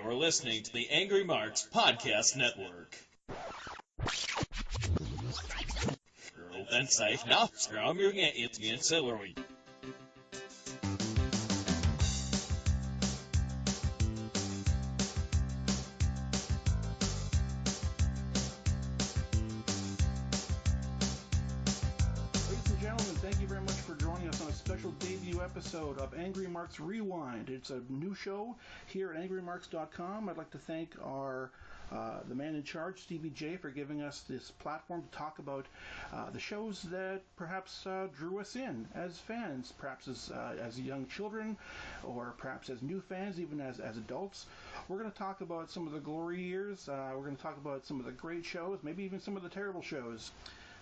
You're listening to the Angry Marks Podcast Network. Den Zeit nach Strömung ins Celery. Episode of Angry Marks Rewind. It's a new show here at AngryMarks.com. I'd like to thank the man in charge, Stevie J, for giving us this platform to talk about the shows that perhaps drew us in as fans, perhaps as young children, or perhaps as new fans, even as adults. We're going to talk about some of the glory years. We're going to talk about some of the great shows, maybe even some of the terrible shows.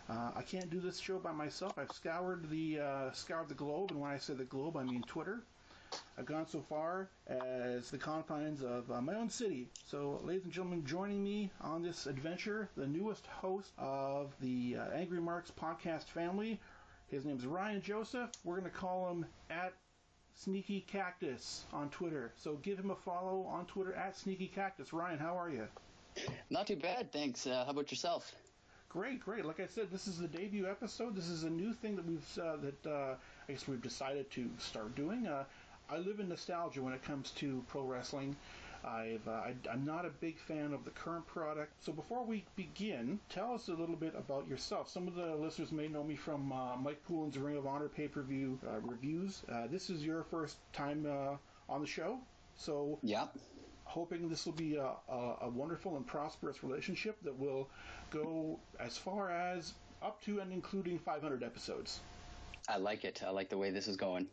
I can't do this show by myself. I've scoured the globe, and when I say the globe, I mean Twitter. I've gone so far as the confines of my own city. So, ladies and gentlemen, joining me on this adventure, the newest host of the Angry Marks podcast family. His name is Ryan Joseph. We're going to call him at Sneaky Cactus on Twitter. So give him a follow on Twitter at Sneaky Cactus. Ryan, how are you? Not too bad, thanks. How about yourself? Great. Like I said, this is the debut episode. This is a new thing that I guess we've decided to start doing. I live in nostalgia when it comes to pro wrestling. I'm not a big fan of the current product. So before we begin, tell us a little bit about yourself. Some of the listeners may know me from Mike Poulin's Ring of Honor pay-per-view reviews. This is your first time on the show, so yeah. Hoping this will be a wonderful and prosperous relationship that will go as far as up to and including 500 episodes. I like it. I like the way this is going.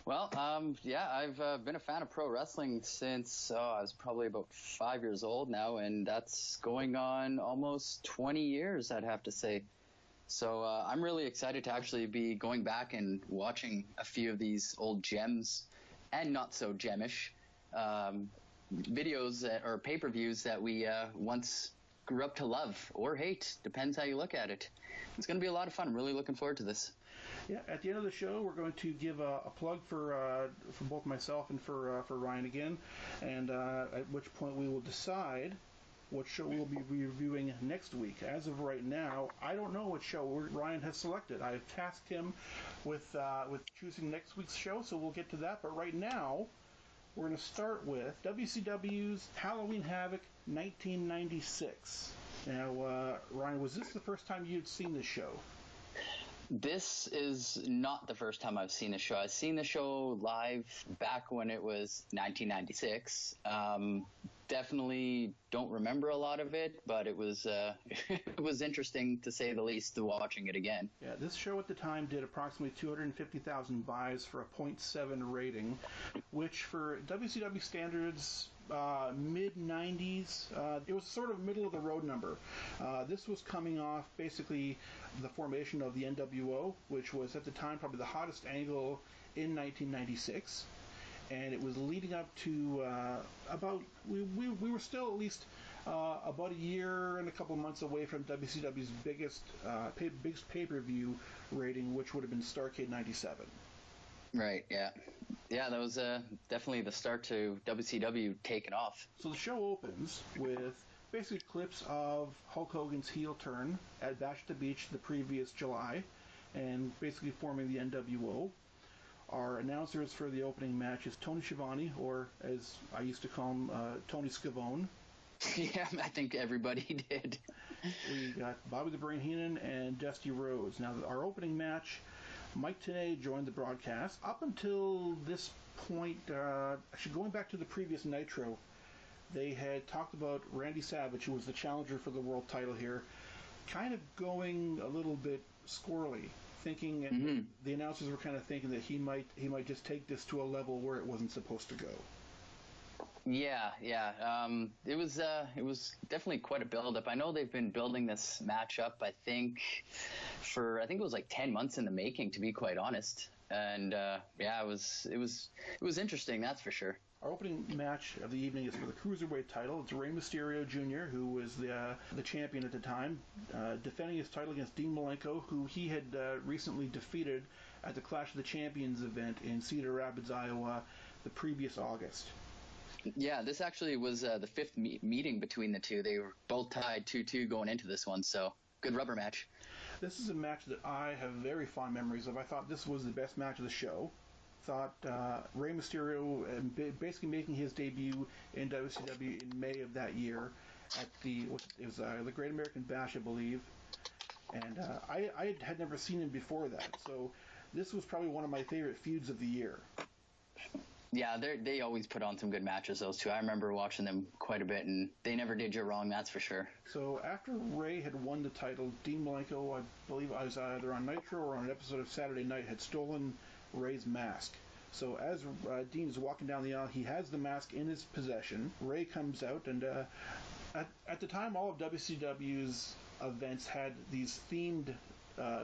Well, I've been a fan of pro wrestling since I was probably about 5 years old now, and that's going on almost 20 years, I'd have to say. So I'm really excited to actually be going back and watching a few of these old gems and not so gemish videos or pay-per-views that we once grew up to love or hate. Depends how you look at it. It's going to be a lot of fun. I'm really looking forward to this. Yeah, at the end of the show, we're going to give a plug for both myself and for Ryan again, and at which point we will decide what show we'll be reviewing next week. As of right now, I don't know what show Ryan has selected. I've tasked him with choosing next week's show, so we'll get to that. But right now, we're going to start with WCW's Halloween Havoc 1996. Now, Ryan, was this the first time you'd seen this show? This is not the first time I've seen a show. I've seen the show live back when it was 1996. Definitely don't remember a lot of it, but it was it was interesting to say the least watching it again. Yeah, this show at the time did approximately 250,000 buys for a .7 rating, which for WCW standards, mid-90s, it was sort of middle-of-the-road number. This was coming off basically the formation of the NWO, which was at the time probably the hottest angle in 1996. And it was leading up to we were still at least about a year and a couple months away from WCW's biggest pay-per-view rating, which would have been Starrcade 97. Right, yeah. Yeah, that was definitely the start to WCW taking off. So the show opens with basically clips of Hulk Hogan's heel turn at Bash at the Beach the previous July, and basically forming the NWO. Our announcers for the opening match is Tony Schiavone, or as I used to call him, Tony Scavone. Yeah, I think everybody did. We got Bobby the Brain Heenan and Dusty Rhodes. Now, our opening match, Mike Tenay joined the broadcast. Up until this point, actually going back to the previous Nitro, they had talked about Randy Savage, who was the challenger for the world title here, kind of going a little bit squirrely. Thinking, and the announcers were kind of thinking that he might just take this to a level where it wasn't supposed to go. Yeah. It was definitely quite a build-up. I know they've been building this match up, I think it was like 10 months in the making, to be quite honest. And it was interesting, that's for sure. Our opening match of the evening is for the Cruiserweight title. It's Rey Mysterio Jr., who was the champion at the time, defending his title against Dean Malenko, who he had recently defeated at the Clash of the Champions event in Cedar Rapids, Iowa, the previous August. Yeah, this actually was the fifth meeting between the two. They were both tied 2-2 going into this one, so good rubber match. This is a match that I have very fond memories of. I thought this was the best match of the show. Thought Rey Mysterio basically making his debut in WCW in May of that year at the Great American Bash, I believe. And I had never seen him before that, so this was probably one of my favorite feuds of the year. Yeah, they always put on some good matches, those two. I remember watching them quite a bit, and they never did you wrong, that's for sure. So after Rey had won the title, Dean Malenko, I believe I was either on Nitro or on an episode of Saturday Night, had stolen Rey's mask. So as Dean is walking down the aisle, he has the mask in his possession. Rey comes out, and at the time, all of WCW's events had these themed,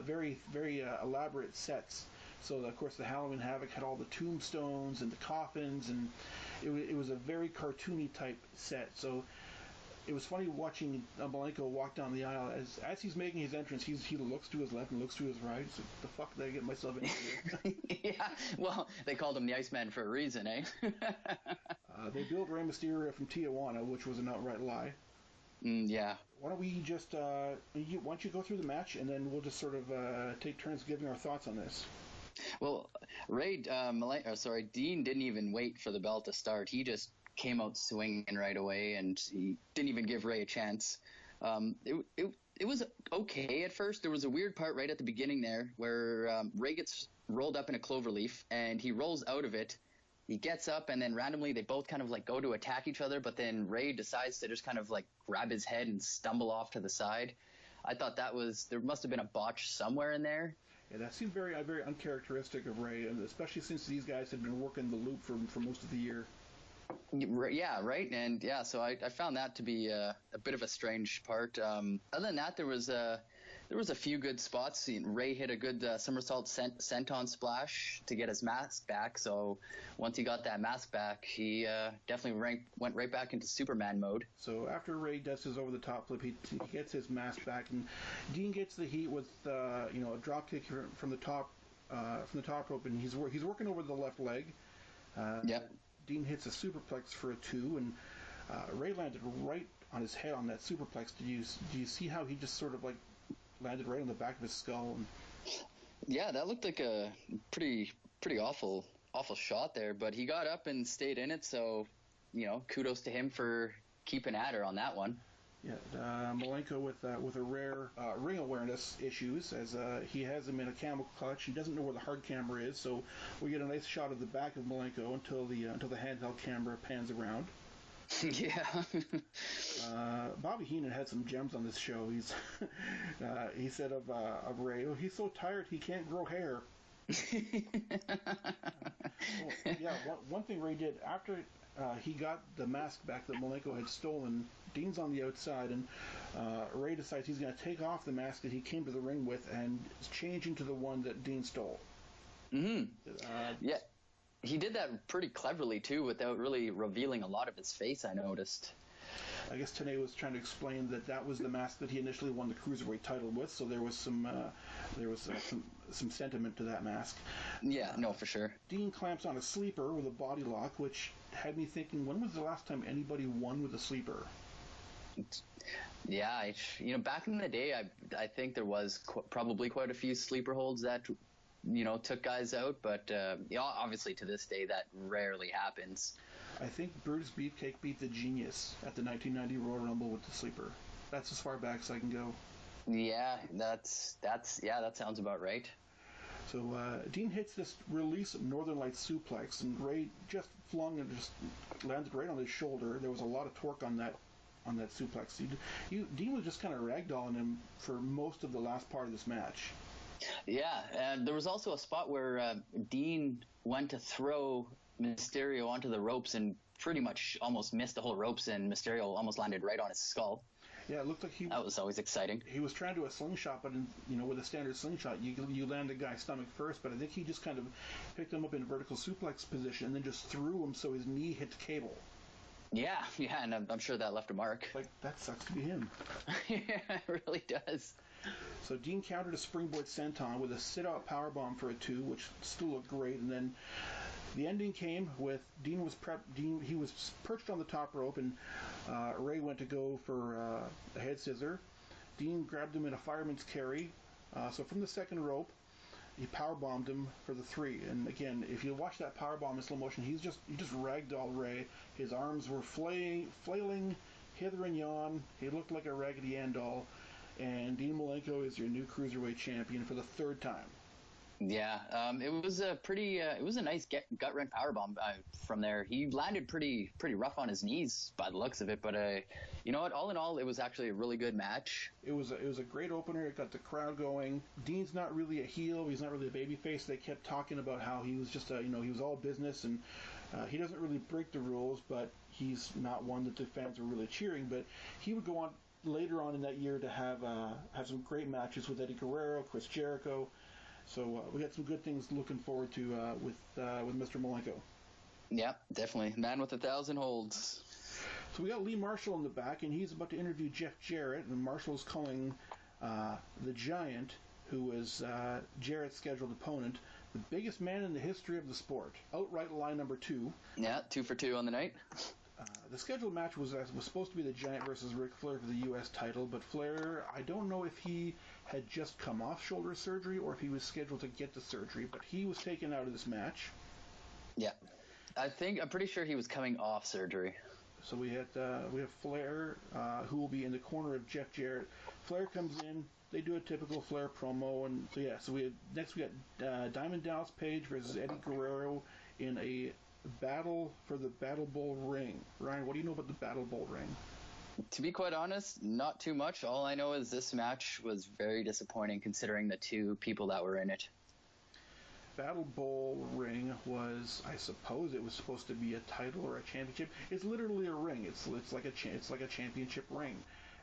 very, very elaborate sets. So, of course, the Halloween Havoc had all the tombstones and the coffins, and it was a very cartoony type set. So it was funny watching Malenko walk down the aisle. As he's making his entrance, he looks to his left and looks to his right. So, the fuck did I get myself into here? Yeah, well, they called him the Iceman for a reason, eh? They billed Rey Mysterio from Tijuana, which was an outright lie. Yeah. Why don't we just, why don't you go through the match, and then we'll just sort of take turns giving our thoughts on this. Well, Dean didn't even wait for the bell to start. He just came out swinging right away, and he didn't even give Rey a chance. It was okay at first. There was a weird part right at the beginning there where Rey gets rolled up in a cloverleaf, and he rolls out of it. He gets up, and then randomly they both kind of like go to attack each other, but then Rey decides to just kind of like grab his head and stumble off to the side. I thought there must have been a botch somewhere in there. Yeah, that seemed very, very uncharacteristic of Rey, and especially since these guys had been working the loop for most of the year. Yeah, right, and yeah, so I found that to be a bit of a strange part. Other than that, there was a few good spots. Rey hit a good somersault senton splash to get his mask back. So once he got that mask back, he definitely went right back into Superman mode. So after Rey does his over-the-top flip, he gets his mask back, and Dean gets the heat with a drop kick from the top rope, and he's working over the left leg. Yep. Dean hits a superplex for a 2, and Rey landed right on his head on that superplex. Do you see how he just sort of like landed right on the back of his skull? Yeah, that looked like a pretty awful shot there, but he got up and stayed in it, so kudos to him for keeping at her on that one. Yeah, Malenko with a rare ring awareness issues, as he has him in a camel clutch. He doesn't know where the hard camera is, so we get a nice shot of the back of Malenko until the handheld camera pans around. Yeah. Bobby Heenan had some gems on this show. He said of Rey, "Oh, he's so tired he can't grow hair." One thing Rey did after he got the mask back that Malenko had stolen, Dean's on the outside, and Rey decides he's going to take off the mask that he came to the ring with and change into the one that Dean stole. Mm-hmm. Yeah. He did that pretty cleverly, too, without really revealing a lot of his face, I noticed. I guess Tenay was trying to explain that was the mask that he initially won the Cruiserweight title with, so there was some sentiment to that mask. Yeah, no, for sure. Dean clamps on a sleeper with a body lock, which had me thinking, when was the last time anybody won with a sleeper? Yeah, back in the day, I think there was probably quite a few sleeper holds that took guys out, but obviously to this day that rarely happens. I think Brutus Beefcake beat the Genius at the 1990 Royal Rumble with the sleeper. That's as far back as I can go. Yeah, that sounds about right. So Dean hits this release of Northern Lights suplex, and Rey just flung and just landed right on his shoulder. There was a lot of torque on that suplex. Dean was just kind of ragdolling him for most of the last part of this match. Yeah, and there was also a spot where Dean went to throw Mysterio onto the ropes and pretty much almost missed the whole ropes, and Mysterio almost landed right on his skull. Yeah, it looked like that was always exciting. He was trying to do a slingshot, but with a standard slingshot, you land the guy's stomach first, but I think he just kind of picked him up in a vertical suplex position and then just threw him so his knee hit the cable. Yeah, and I'm sure that left a mark. Like, that sucks to be him. Yeah, it really does. So Dean countered a springboard senton with a sit-out powerbomb for a 2, which still looked great, and then The ending came with Dean was perched on the top rope, and Rey went to go for a head scissor. Dean grabbed him in a fireman's carry. So from the second rope, he powerbombed him for the 3. And again, if you watch that powerbomb in slow motion, he just ragdolled Rey. His arms were flailing hither and yon. He looked like a Raggedy Ann doll. And Dean Malenko is your new Cruiserweight champion for the 3rd time. Yeah, it was a nice gut wrench powerbomb from there. He landed pretty rough on his knees by the looks of it, but you know what? All in all, it was actually a really good match. It was a great opener. It got the crowd going. Dean's not really a heel. He's not really a babyface. They kept talking about how he was just he was all business, and he doesn't really break the rules, but he's not one that the fans were really cheering. But he would go on later on in that year to have some great matches with Eddie Guerrero, Chris Jericho. So we had some good things looking forward to with Mr. Malenko. Yeah, definitely. Man with 1,000 holds. So we got Lee Marshall in the back, and he's about to interview Jeff Jarrett, and Marshall's calling the Giant, who was Jarrett's scheduled opponent, the biggest man in the history of the sport. Outright lie number 2. Yeah, 2 for 2 on the night. The scheduled match was supposed to be the Giant versus Ric Flair for the U.S. title, but Flair, I don't know if he had just come off shoulder surgery or if he was scheduled to get the surgery, but he was taken out of this match. Yeah, I'm pretty sure he was coming off surgery. So we have Flair, who will be in the corner of Jeff Jarrett. Flair comes in. They do a typical Flair promo, and so we got Diamond Dallas Page versus Eddie Guerrero in a battle for the Battle Bowl ring. Ryan, what do you know about the Battle Bowl ring? To be quite honest, not too much. All I know is this match was very disappointing considering the 2 people that were in it. Battle Bowl ring was, I suppose it was supposed to be a title or a championship. It's literally a ring. It's like a championship ring.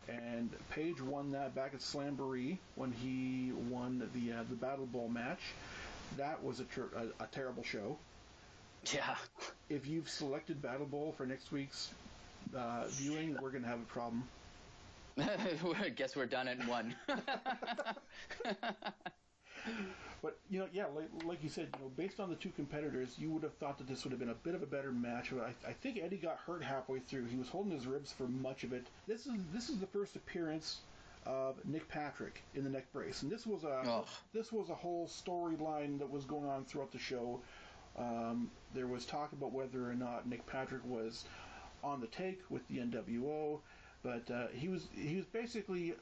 And Page won that back at Slamboree when he won the Battle Bowl match. That was a terrible show. Yeah. If you've selected Battle Bowl for next week's viewing, we're going to have a problem. I guess we're done at 1. But, like you said, based on the 2 competitors, you would have thought that this would have been a bit of a better match. But I think Eddie got hurt halfway through. He was holding his ribs for much of it. This is the first appearance of Nick Patrick in the neck brace. And this was a whole storyline that was going on throughout the show. There was talk about whether or not Nick Patrick was on the take with the NWO, but he was basically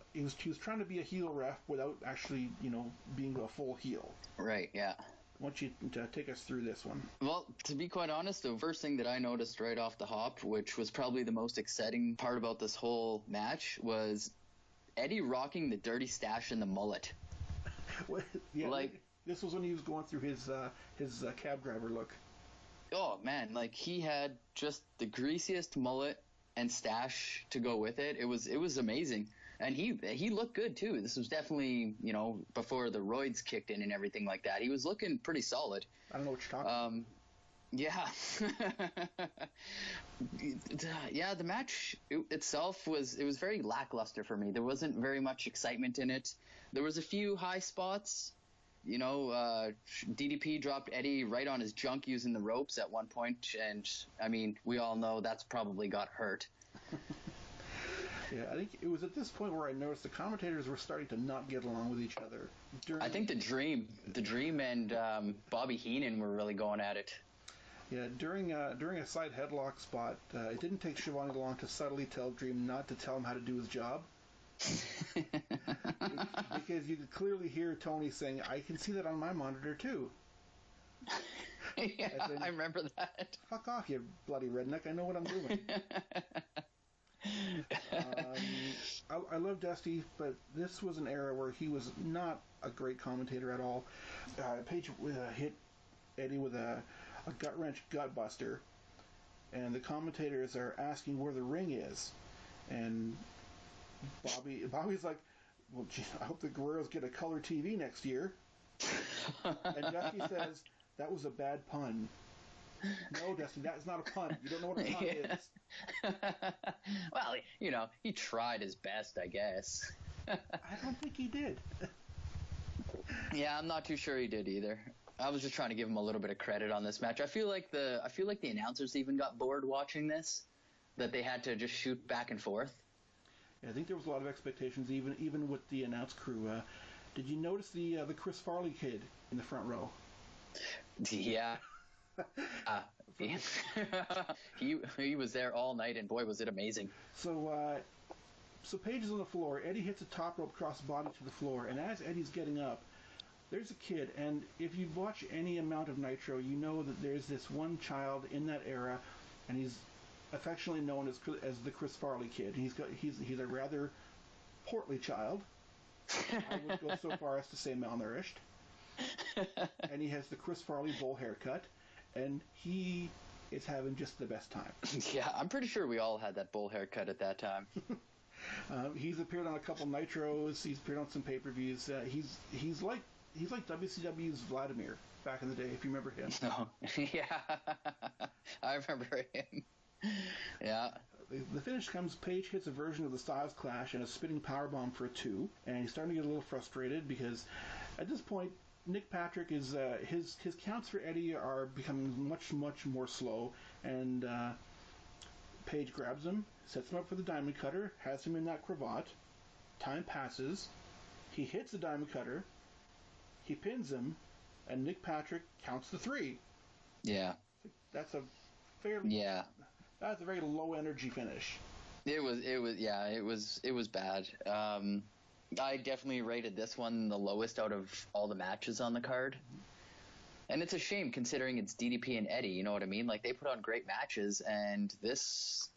trying to be a heel ref without actually being a full heel. Right. Yeah. I want you to take us through this one. Well, to be quite honest, the first thing that I noticed right off the hop, which was probably the most exciting part about this whole match, was Eddie rocking the dirty stash and the mullet. Yeah, this was when he was going through his cab driver look. Oh man, he had just the greasiest mullet and stash to go with it. It was amazing, and he looked good too. This was definitely before the roids kicked in and everything like that. He was looking pretty solid. I don't know what you're talking about. Yeah. Yeah, the match itself was very lackluster for me. There wasn't very much excitement in it. There was a few high spots. DDP dropped Eddie right on his junk using the ropes at one point, and I mean, we all know that's probably got hurt. Yeah, I think it was at this point where I noticed the commentators were starting to not get along with each other. I think the Dream and Bobby Heenan were really going at it. Yeah, during a side headlock spot, it didn't take Shivani long to subtly tell Dream not to tell him how to do his job. Because you could clearly hear Tony saying, "I can see that on my monitor too." Yeah, then, I remember that. Fuck off, you bloody redneck! I know what I'm doing. I love Dusty, but this was an era where he was not a great commentator at all. Page hit Eddie with a gut wrench gut buster, and the commentators are asking where the ring is, and Bobby's like, "Well, gee, I hope the Guerreros get a color TV next year." And Dusty says, "That was a bad pun." No, Dusty, that is not a pun. You don't know what a pun is. Well, he tried his best, I guess. I don't think he did. Yeah, I'm not too sure he did either. I was just trying to give him a little bit of credit on this match. I feel like the announcers even got bored watching this, that they had to just shoot back and forth. Yeah, I think there was a lot of expectations, even with the announce crew. Did you notice the Chris Farley kid in the front row? Yeah. He was there all night, and boy, was it amazing. So Paige is on the floor. Eddie hits a top rope cross body to the floor, and as Eddie's getting up, there's a kid. And if you watch any amount of Nitro, you know that there's this one child in that era, and he's affectionately known as the Chris Farley kid. He's a rather portly child. I would go so far as to say malnourished. And he has the Chris Farley bowl haircut, and he is having just the best time. Yeah, I'm pretty sure we all had that bowl haircut at that time. He's appeared on a couple Nitros. He's appeared on some pay-per-views. He's like WCW's Vladimir back in the day, if you remember him. Oh, yeah, I remember him. Yeah. The finish comes. Paige hits a version of the Styles Clash and a spinning powerbomb for a 2, and he's starting to get a little frustrated because at this point Nick Patrick is his counts for Eddie are becoming much more slow, and Paige grabs him, sets him up for the diamond cutter, has him in that cravat. Time passes. He hits the diamond cutter. He pins him, and Nick Patrick counts the 3. Yeah. That's a very low energy finish. It was bad. I definitely rated this one the lowest out of all the matches on the card. And it's a shame considering it's DDP and Eddie, you know what I mean? Like, they put on great matches, and this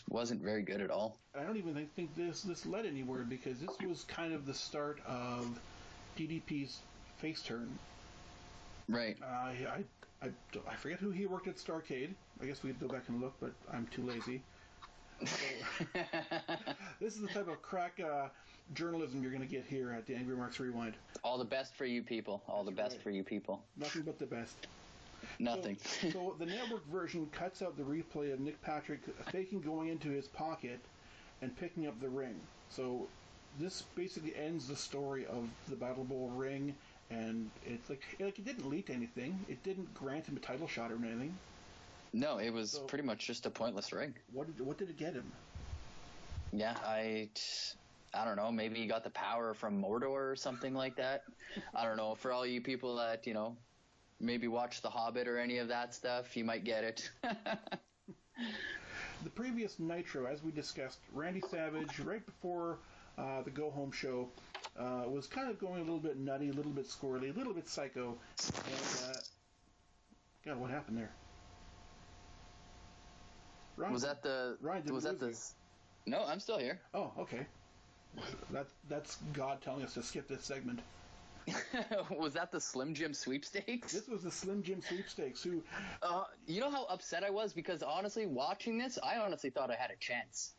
wasn't very good at all. I don't even think this led anywhere, because this was kind of the start of DDP's face turn. Right. I forget who he worked at Starrcade. I guess we could go back and look, but I'm too lazy. So, this is the type of crack journalism you're going to get here at the Angry Marks Rewind. All the best for you people. All That's the best right. for you people. Nothing but the best. Nothing. So the network version cuts out the replay of Nick Patrick faking going into his pocket and picking up the ring. So this basically ends the story of the Battle Bowl ring, and it's like it didn't lead to anything. It didn't grant him a title shot or anything. No, it was pretty much just a pointless ring. What did it get him? Yeah, I don't know. Maybe he got the power from Mordor or something like that. I don't know. For all you people that, maybe watch The Hobbit or any of that stuff, you might get it. The previous Nitro, as we discussed, Randy Savage, right before the Go Home show, was kind of going a little bit nutty, a little bit squirrely, a little bit psycho. And, God, what happened there? Ryan, No, I'm still here. Oh, okay. That's God telling us to skip this segment. Was that the Slim Jim sweepstakes? This was the Slim Jim sweepstakes. You know how upset I was? Because honestly, watching this, I honestly thought I had a chance.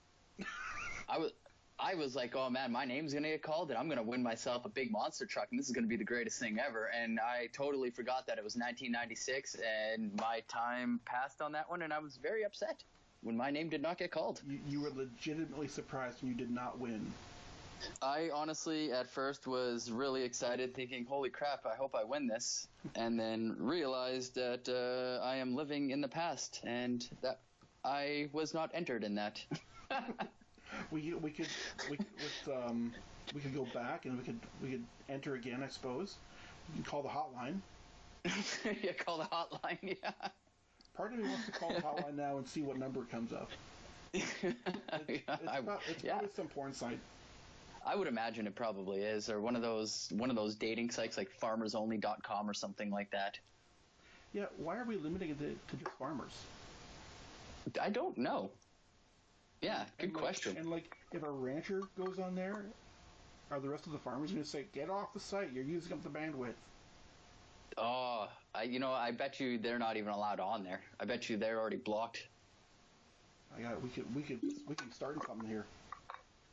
I was like, oh man, my name's going to get called and I'm going to win myself a big monster truck and this is going to be the greatest thing ever. And I totally forgot that it was 1996 and my time passed on that one, and I was very upset when my name did not get called. You were legitimately surprised when you did not win. I honestly, at first, was really excited, thinking, holy crap, I hope I win this. And then realized that I am living in the past and that I was not entered in that. We could go back and we could enter again, I suppose. You can call the hotline. Yeah, call the hotline, yeah. Part of me wants to call the hotline now and see what number comes up. It's probably some porn site. I would imagine it probably is, or one of those dating sites like farmersonly.com or something like that. Yeah, why are we limiting it to just farmers? I don't know. Yeah, good question. And if a rancher goes on there, are the rest of the farmers going to say, "Get off the site, you're using up the bandwidth"? Oh, I bet you they're not even allowed on there. I bet you they're already blocked. We could start something here.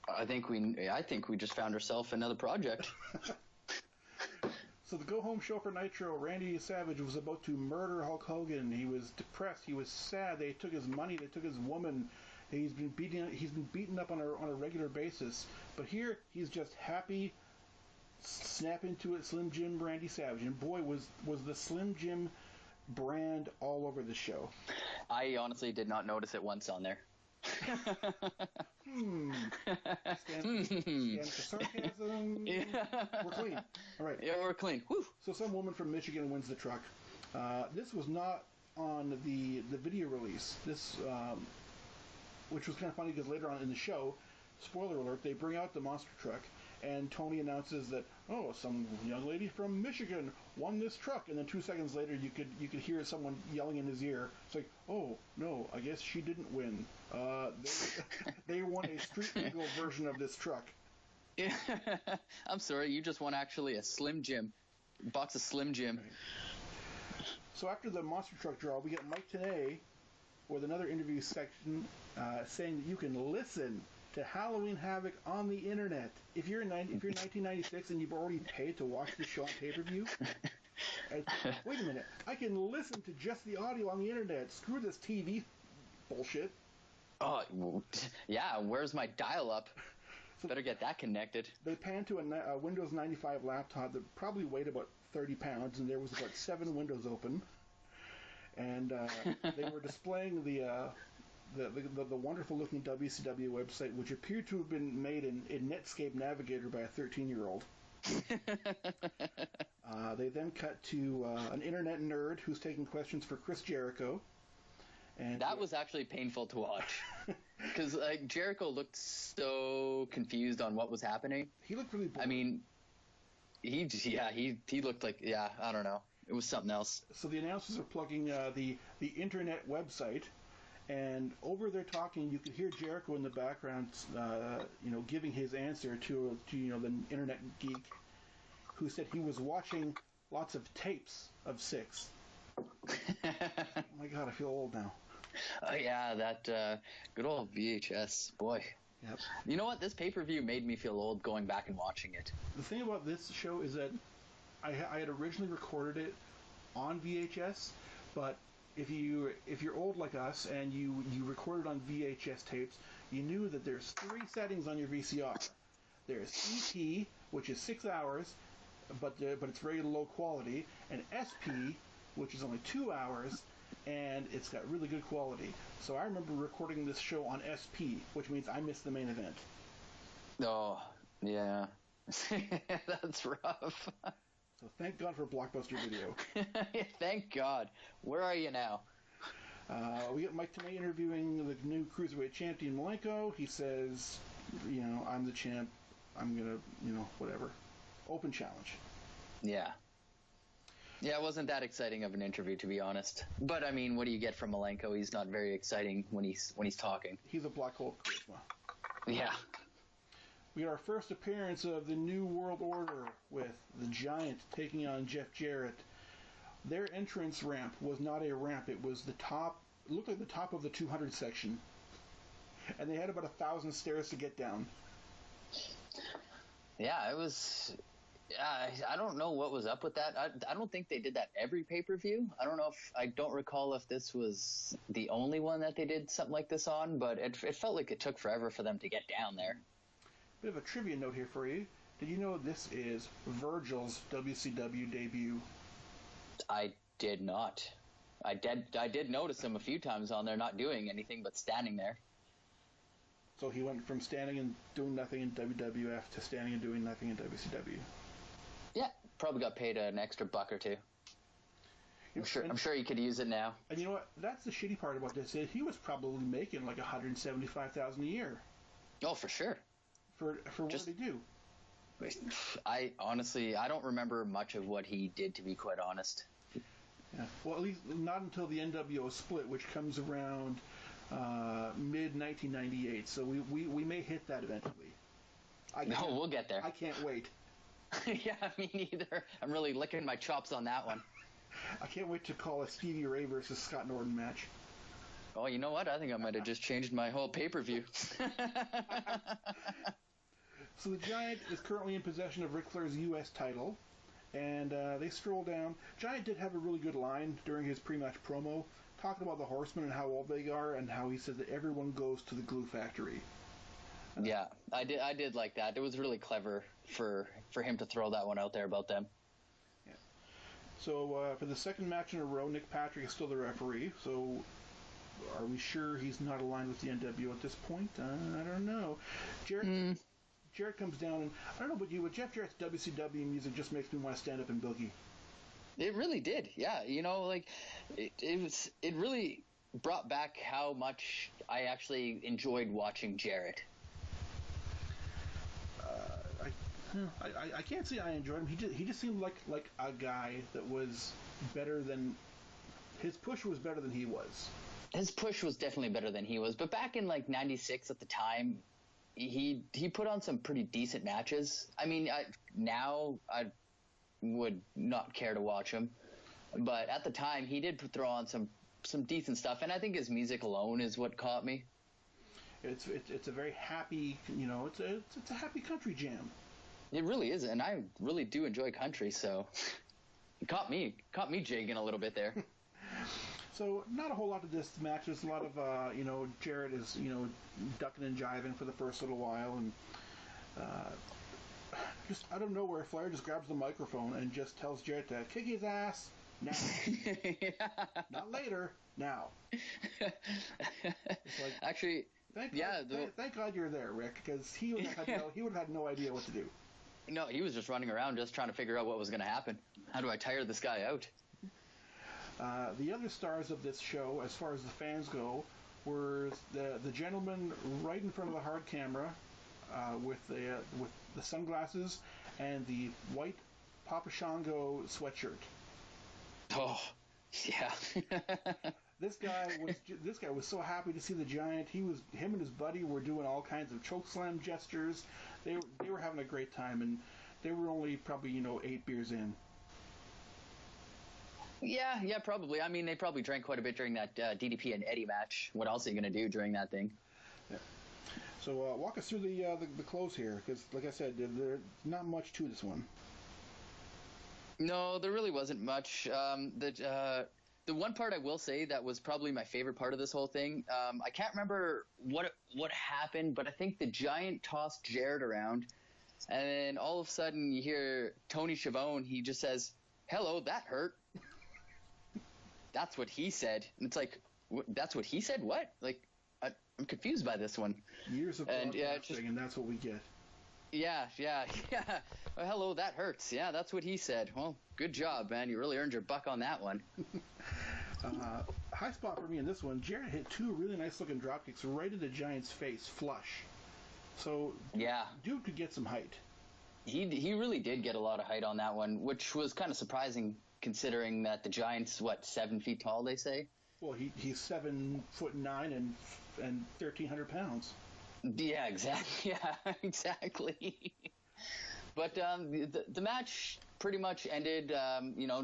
I think we just found ourselves another project. So the Go Home show for Nitro, Randy Savage was about to murder Hulk Hogan. He was depressed. He was sad. They took his money. They took his woman. He's been beaten up on a regular basis. But here he's just happy, snap into it, Slim Jim Randy Savage. And boy, was the Slim Jim brand all over the show. I honestly did not notice it once on there. Stand for sarcasm. We're clean. All right. Yeah, we're clean. Woo. So some woman from Michigan wins the truck. This was not on the video release. This, which was kind of funny because later on in the show, spoiler alert, they bring out the monster truck, and Tony announces that, oh, some young lady from Michigan won this truck, and then 2 seconds later you could hear someone yelling in his ear. It's like, oh no, I guess she didn't win. They won a street legal version of this truck. I'm sorry, you just won actually a Slim Jim, box of Slim Jim. Right. So after the monster truck draw, we get Mike Tenay with another interview section saying that you can listen to Halloween Havoc on the internet. If you're 1996 and you've already paid to watch the show on pay-per-view, wait a minute, I can listen to just the audio on the internet. Screw this TV bullshit. Oh, yeah, where's my dial-up? So better get that connected. They pan to a Windows 95 laptop that probably weighed about 30 pounds, and there was about 7 windows open. And they were displaying the wonderful-looking WCW website, which appeared to have been made in Netscape Navigator by a 13-year-old. They then cut to an internet nerd who's taking questions for Chris Jericho. And that was actually painful to watch. Because Jericho looked so confused on what was happening. He looked really bored. I mean, he looked like, I don't know. It was something else. So the announcers are plugging the internet website, and over their talking, you could hear Jericho in the background, giving his answer to the internet geek, who said he was watching lots of tapes of Six. Oh my God, I feel old now. Oh yeah, that good old VHS, boy. Yep. You know what? This pay-per-view made me feel old going back and watching it. The thing about this show is that I had originally recorded it on VHS, but if you're old like us and you recorded on VHS tapes, you knew that there's 3 settings on your VCR. There's ET, which is 6 hours, but it's very low quality, and SP, which is only 2 hours, and it's got really good quality. So I remember recording this show on SP, which means I missed the main event. Oh, yeah. That's rough. So thank God for Blockbuster Video. Thank God. Where are you now? We get Mike Tenay interviewing the new Cruiserweight champion Malenko. He says, I'm the champ. I'm going to, whatever. Open challenge. Yeah. Yeah, it wasn't that exciting of an interview, to be honest. But, I mean, what do you get from Malenko? He's not very exciting when he's talking. He's a black hole of charisma. Yeah. We get our first appearance of the New World Order with the Giant taking on Jeff Jarrett. Their entrance ramp was not a ramp. It was the top. It looked like the top of the 200 section. And they had about 1,000 stairs to get down. Yeah, it was... I don't know what was up with that. I don't think they did that every pay-per-view. I don't recall if this was the only one that they did something like this on, but it felt like it took forever for them to get down there. Bit of a trivia note here for you. Did you know this is Virgil's WCW debut? I did not. I did notice him a few times on there not doing anything but standing there. So he went from standing and doing nothing in WWF to standing and doing nothing in WCW. Yeah, probably got paid an extra $1 or $2. I'm sure he could use it now. And you know what? That's the shitty part about this. He was probably making like $175,000 a year. Oh, for sure. For what did he do? I don't remember much of what he did, to be quite honest. Yeah. Well, at least not until the NWO split, which comes around mid-1998. So we may hit that eventually. We'll get there. I can't wait. Yeah, me neither. I'm really licking my chops on that one. I can't wait to call a Stevie Ray versus Scott Norton match. Oh, you know what? I think I might have just changed my whole pay-per-view. So the Giant is currently in possession of Ric Flair's U.S. title, and they stroll down. Giant did have a really good line during his pre-match promo, talking about the Horsemen and how old they are, and how he said that everyone goes to the glue factory. Yeah, I did like that. It was really clever for him to throw that one out there about them. Yeah. So for the second match in a row, Nick Patrick is still the referee. So are we sure he's not aligned with the NWO at this point? I don't know. Jarrett comes down, and I don't know about you, but Jeff Jarrett's WCW music just makes me want to stand up and boogie. It really did, yeah. It really brought back how much I actually enjoyed watching Jarrett. I can't say I enjoyed him. He just seemed like a guy that was better than his push was better than he was. His push was definitely better than he was, but back in like '96 at the time, he put on some pretty decent matches. I mean, now I would not care to watch him, but at the time he did throw on some decent stuff, and I think his music alone is what caught me. It's a very happy, it's a happy country jam. It really is, and I really do enjoy country, so it caught me jigging a little bit there. So not a whole lot to this match. There's a lot of Jarrett is ducking and jiving for the first little while, and just out of nowhere, Flair just grabs the microphone and just tells Jarrett to kick his ass now. Yeah. Not later, now. It's like, actually, thank God you're there, Rick, because he would have had no idea what to do. No, he was just running around just trying to figure out what was going to happen. How do I tire this guy out? The other stars of this show, as far as the fans go, were the gentleman right in front of the hard camera with the sunglasses and the white Papa Shango sweatshirt. Oh, yeah. This guy was so happy to see the Giant. Him and his buddy were doing all kinds of chokeslam gestures. They were having a great time, and they were only probably 8 beers in. Yeah, probably. I mean, they probably drank quite a bit during that DDP and Eddie match. What else are you going to do during that thing? Yeah. So walk us through the close here, because like I said, there's not much to this one. No, there really wasn't much. The one part I will say that was probably my favorite part of this whole thing. I can't remember what happened, but I think the Giant tossed Jarrett around, and then all of a sudden you hear Tony Schiavone. He just says, "Hello, that hurt." That's what he said. And it's like, that's what he said? What? Like, I'm confused by this one. Years of broadcasting, and that's what we get. Yeah. Well, hello, that hurts. Yeah, that's what he said. Well, good job, man. You really earned your buck on that one. High spot for me in this one. Jarrett hit 2 really nice-looking drop kicks right in the Giant's face, flush. So, yeah, dude could get some height. He really did get a lot of height on that one, which was kind of surprising considering that the Giant's 7 feet tall, they say. Well, he's 7'9" and 1,300 pounds. Yeah, exactly. Yeah, exactly. But the match pretty much ended.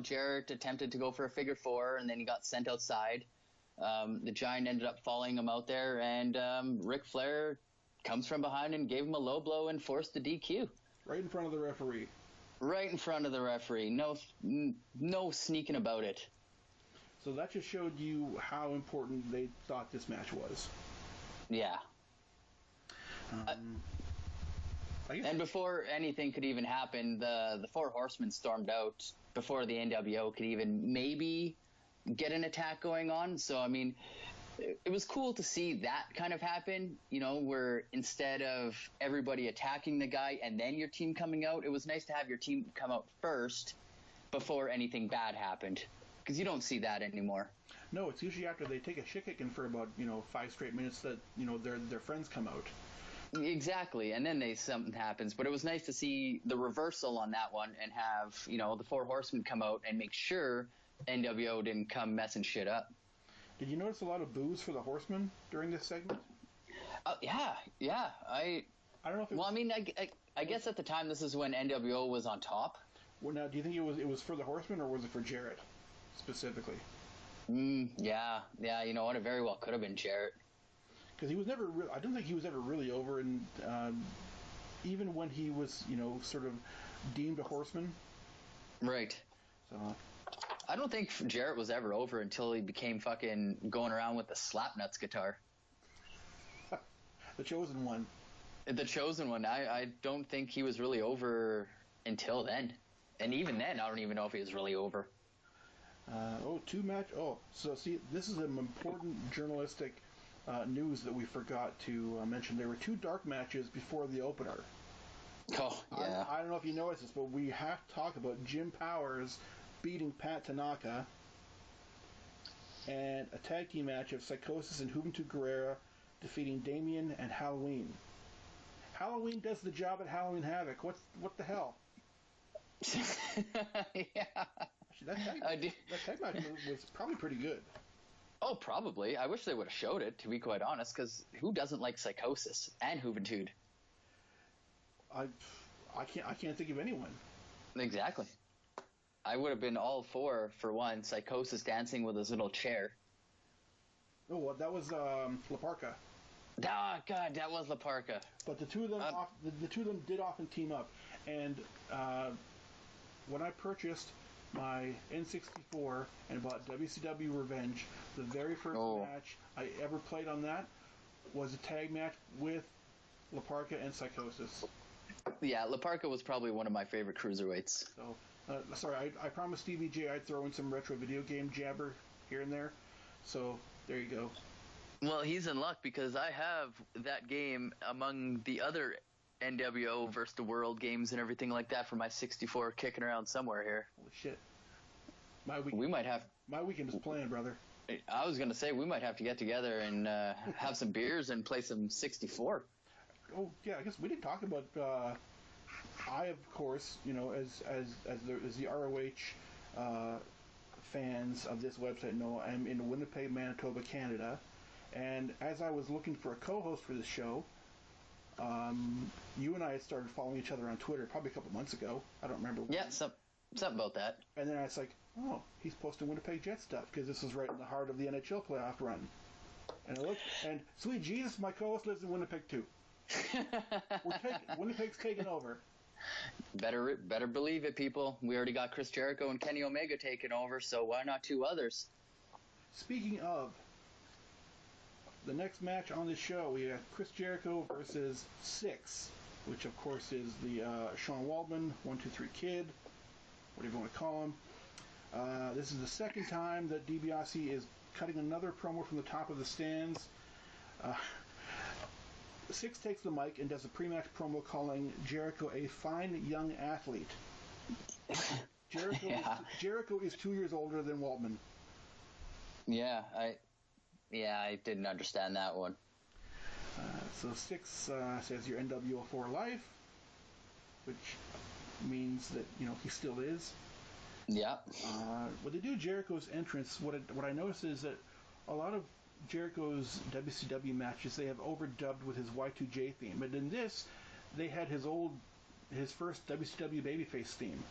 Jarrett attempted to go for a figure 4, and then he got sent outside. The Giant ended up following him out there, and Ric Flair comes from behind and gave him a low blow and forced the DQ. Right in front of the referee. Right in front of the referee. No sneaking about it. So that just showed you how important they thought this match was. Yeah. And before anything could even happen, the Four Horsemen stormed out before the NWO could even maybe get an attack going on. So, I mean, it was cool to see that kind of happen, where instead of everybody attacking the guy and then your team coming out, it was nice to have your team come out first before anything bad happened, because you don't see that anymore. No, it's usually after they take a shit kicking for about 5 straight minutes that their friends come out. Exactly, and then something happens. But it was nice to see the reversal on that one and have the Four Horsemen come out and make sure NWO didn't come messing shit up. Did you notice a lot of boos for the Horsemen during this segment? Yeah. I don't know if. Well, I mean, I guess at the time this is when NWO was on top. Well, now, do you think it was for the Horsemen or was it for Jarrett specifically? Yeah. You know what? It very well could have been Jarrett. Because he was never. I don't think he was ever really over, and even when he was, sort of deemed a Horseman. Right. So. I don't think Jarrett was ever over until he became fucking going around with the Slapnuts guitar. The chosen one. The Chosen One. I don't think he was really over until then. And even then, I don't even know if he was really over. So see, this is an important journalistic news that we forgot to mention. There were 2 dark matches before the opener. Oh, yeah. I don't know if you noticed this, but we have to talk about Jim Powers beating Pat Tanaka, and a tag team match of Psychosis and Juventud Guerrera defeating Damien and Halloween. Halloween does the job at Halloween Havoc. What the hell? Yeah. Actually, that tag match was probably pretty good. Oh, probably. I wish they would have showed it, to be quite honest, because who doesn't like Psychosis and Juventud? I can't think of anyone. Exactly. I would have been all for one, Psychosis dancing with his little chair. Oh, well, that was La Parka. Ah, God, that was La Parka. But the two of them did often team up. And when I purchased my N64 and bought WCW Revenge, the very first match I ever played on that was a tag match with La Parka and Psychosis. Yeah, La Parka was probably one of my favorite cruiserweights. So, sorry, I promised Stevie J I'd throw in some retro video game jabber here and there. So, there you go. Well, he's in luck because I have that game among the other NWO versus the World games and everything like that for my 64 kicking around somewhere here. Holy shit. My weekend is planned, brother. I was going to say we might have to get together and have some beers and play some 64. Oh, yeah, I guess we didn't talk about I, of course, as the ROH fans of this website know, I'm in Winnipeg, Manitoba, Canada. And as I was looking for a co-host for this show, you and I had started following each other on Twitter probably a couple months ago. I don't remember when. Yeah, something about that. And then I was like, oh, he's posting Winnipeg Jet stuff because this is right in the heart of the NHL playoff run. And I looked, and sweet Jesus, my co-host lives in Winnipeg too. Winnipeg's taking over. Better believe it, people. We already got Chris Jericho and Kenny Omega taking over, so why not 2 others? Speaking of, the next match on this show, we have Chris Jericho versus Six, which of course is the Sean Waldman 1-2-3 Kid, whatever you want to call him. This is the second time that DiBiase is cutting another promo from the top of the stands. Six takes the mic and does a pre-match promo calling Jericho a fine young athlete. Jericho is 2 years older than Waltman. Yeah, I didn't understand that one. So Six says you're NWO for life, which means that he still is. Yeah. When they do Jericho's entrance, what I noticed is that a lot of Jericho's WCW matches they have overdubbed with his Y2J theme, but in this they had his first WCW babyface theme.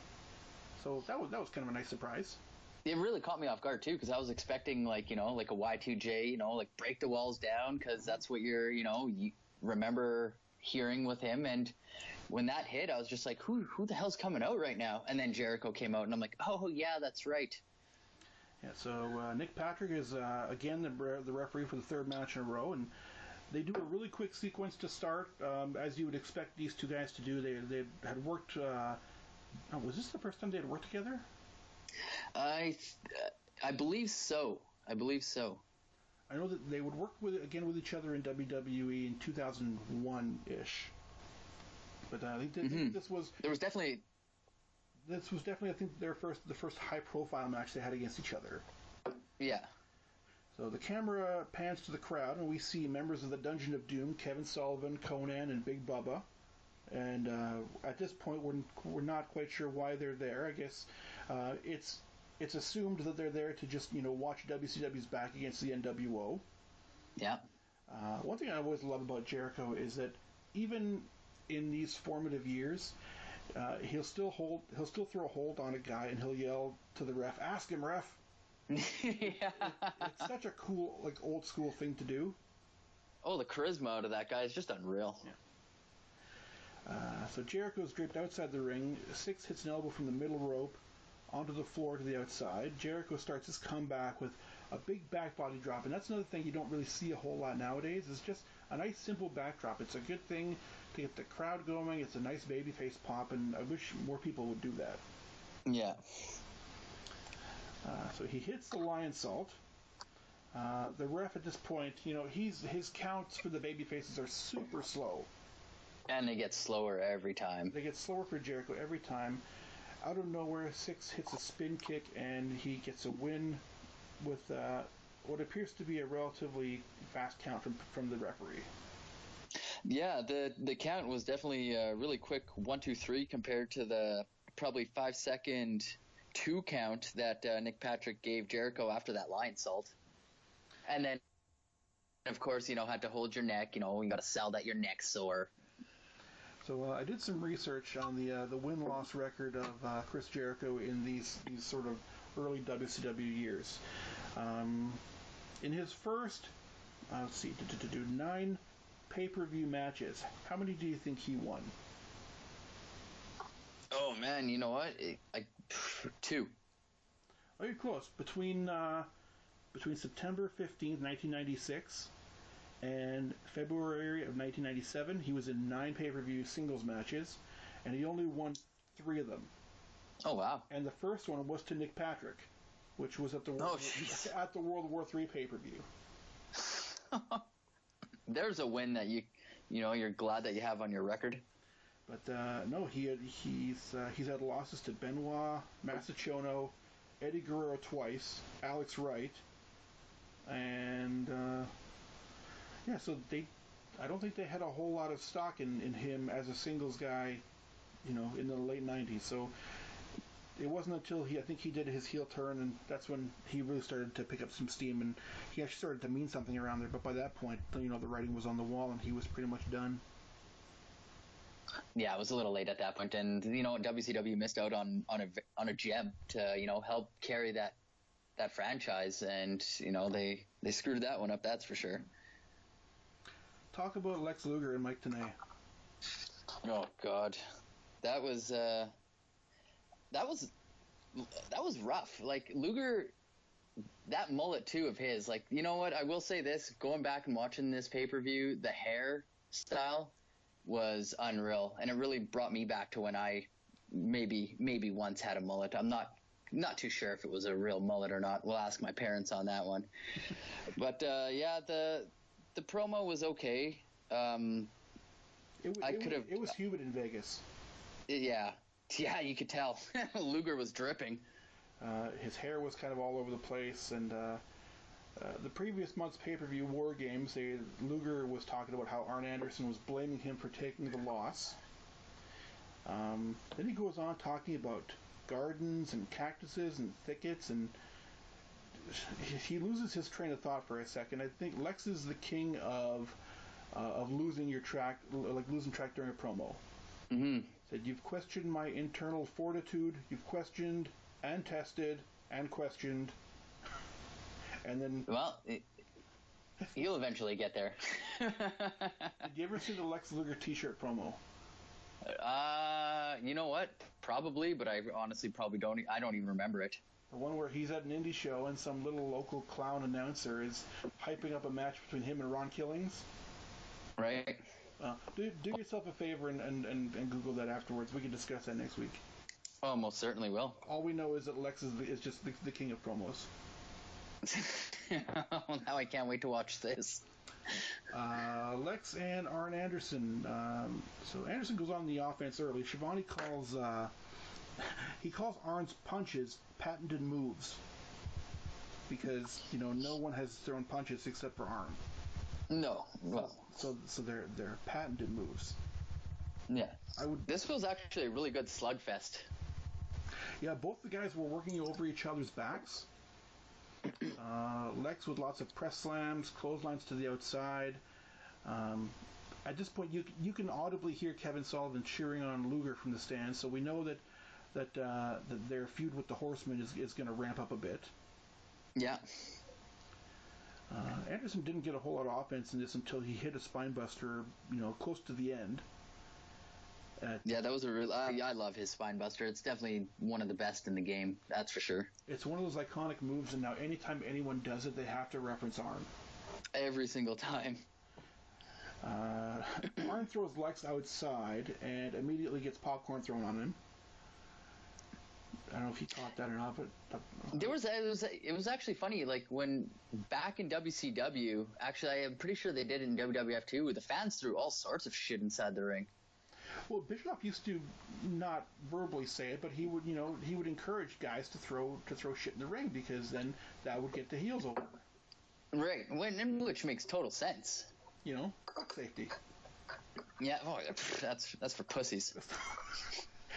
So that was kind of a nice surprise. It really caught me off guard too, because I was expecting like a Y2J, like break the walls down, because that's what you remember hearing with him. And when that hit, I was just like, who the hell's coming out right now? And then Jericho came out, and I'm like, oh yeah, that's right. Yeah, so Nick Patrick is again the referee for the 3rd match in a row, and they do a really quick sequence to start, as you would expect these 2 guys to do. They had worked. Was this the first time they had worked together? I believe so. I know that they would work with each other in WWE in 2001-ish. But I think this was definitely I think the first high-profile match they had against each other. Yeah. So the camera pans to the crowd, and we see members of the Dungeon of Doom, Kevin Sullivan, Conan, and Big Bubba. And at this point, we're not quite sure why they're there. I guess it's assumed that they're there to just watch WCW's back against the NWO. Yeah. One thing I always love about Jericho is that even in these formative years, he'll still throw a hold on a guy, and he'll yell to the ref, "Ask him, ref." Yeah. It's such a cool, old school thing to do. Oh, the charisma out of that guy is just unreal. Yeah. So Jericho's draped outside the ring. Six hits an elbow from the middle rope onto the floor to the outside. Jericho starts his comeback with a big back body drop, and that's another thing you don't really see a whole lot nowadays. It's just a nice simple backdrop. It's a good thing to get the crowd going. It's a nice babyface pop, and I wish more people would do that. Yeah. So he hits the lion salt. The ref at this point, his counts for the babyfaces are super slow. And they get slower every time. They get slower for Jericho every time. Out of nowhere, Six hits a spin kick, and he gets a win with what appears to be a relatively fast count from the referee. Yeah, the count was definitely really quick, 1, 2, 3, compared to the probably 5-second 2 count that Nick Patrick gave Jericho after that lion salt. And then, of course, had to hold your neck. You got to sell that your neck's sore. So I did some research on the win-loss record of Chris Jericho in these sort of early WCW years. In his first, 9 pay-per-view matches, how many do you think he won? Oh man, you know what? 2. Oh, you're close. Between September 15th, 1996 and February of 1997, he was in 9 pay-per-view singles matches, and he only won 3 of them. Oh, wow. And the first one was to Nick Patrick, which was at the World War III pay-per-view. There's a win that you're glad that you have on your record. But no, he's had losses to Benoit, Masachono, Eddie Guerrero twice, Alex Wright, and so I don't think they had a whole lot of stock in him as a singles guy, in the late 90s. So it wasn't until I think he did his heel turn, and that's when he really started to pick up some steam, and he actually started to mean something around there. But by that point, the writing was on the wall, and he was pretty much done. Yeah, it was a little late at that point, and WCW missed out on a gem to help carry that franchise, and they screwed that one up. That's for sure. Talk about Lex Luger and Mike Tenay. Oh God, that was rough. Like Luger, that mullet too of his. Like, you know what? I will say this: going back and watching this pay-per-view, the hair style was unreal, and it really brought me back to when I maybe once had a mullet. I'm not too sure if it was a real mullet or not. We'll ask my parents on that one. But the promo was okay. It was humid in Vegas. Yeah, you could tell. Luger was dripping. His hair was kind of all over the place, and the previous month's pay-per-view War Games, Luger was talking about how Arn Anderson was blaming him for taking the loss. Then he goes on talking about gardens and cactuses and thickets, and he loses his train of thought for a second. I think Lex is the king of losing your track, like losing track during a promo. Mm-hmm. Said, "You've questioned my internal fortitude. You've questioned and tested and questioned." And then, well, you'll eventually get there. Did you ever see the Lex Luger T-shirt promo? You know what? Probably, but I honestly probably don't. I don't even remember it. The one where he's at an indie show and some little local clown announcer is hyping up a match between him and Ron Killings. Right. Do yourself a favor and Google that afterwards. We can discuss that next week. Oh, most certainly will. All we know is that Lex is just the king of promos. Well, now I can't wait to watch this. Lex and Arn Anderson. So Anderson goes on the offense early. Schiavone calls Arn's punches patented moves because no one has thrown punches except for Arn. No, well, so they're patented moves. Yeah, This was actually a really good slugfest. Yeah, both the guys were working over each other's backs. Lex with lots of press slams, clotheslines to the outside. At this point, you can audibly hear Kevin Sullivan cheering on Luger from the stands, so we know that their feud with the Horsemen is going to ramp up a bit. Yeah. Anderson didn't get a whole lot of offense in this until he hit a spinebuster, close to the end. Yeah, that was a real. I love his spine buster. It's definitely one of the best in the game. That's for sure. It's one of those iconic moves, and now anytime anyone does it, they have to reference Arn. Every single time. Arn throws Lex outside and immediately gets popcorn thrown on him. I don't know if he caught that or not, but it was actually funny. Like when back in WCW, actually, I am pretty sure they did it in WWF too, where the fans threw all sorts of shit inside the ring. Well, Bischoff used to not verbally say it, but he would encourage guys to throw shit in the ring because then that would get the heels over. Right, which makes total sense. Safety. Yeah, that's for pussies.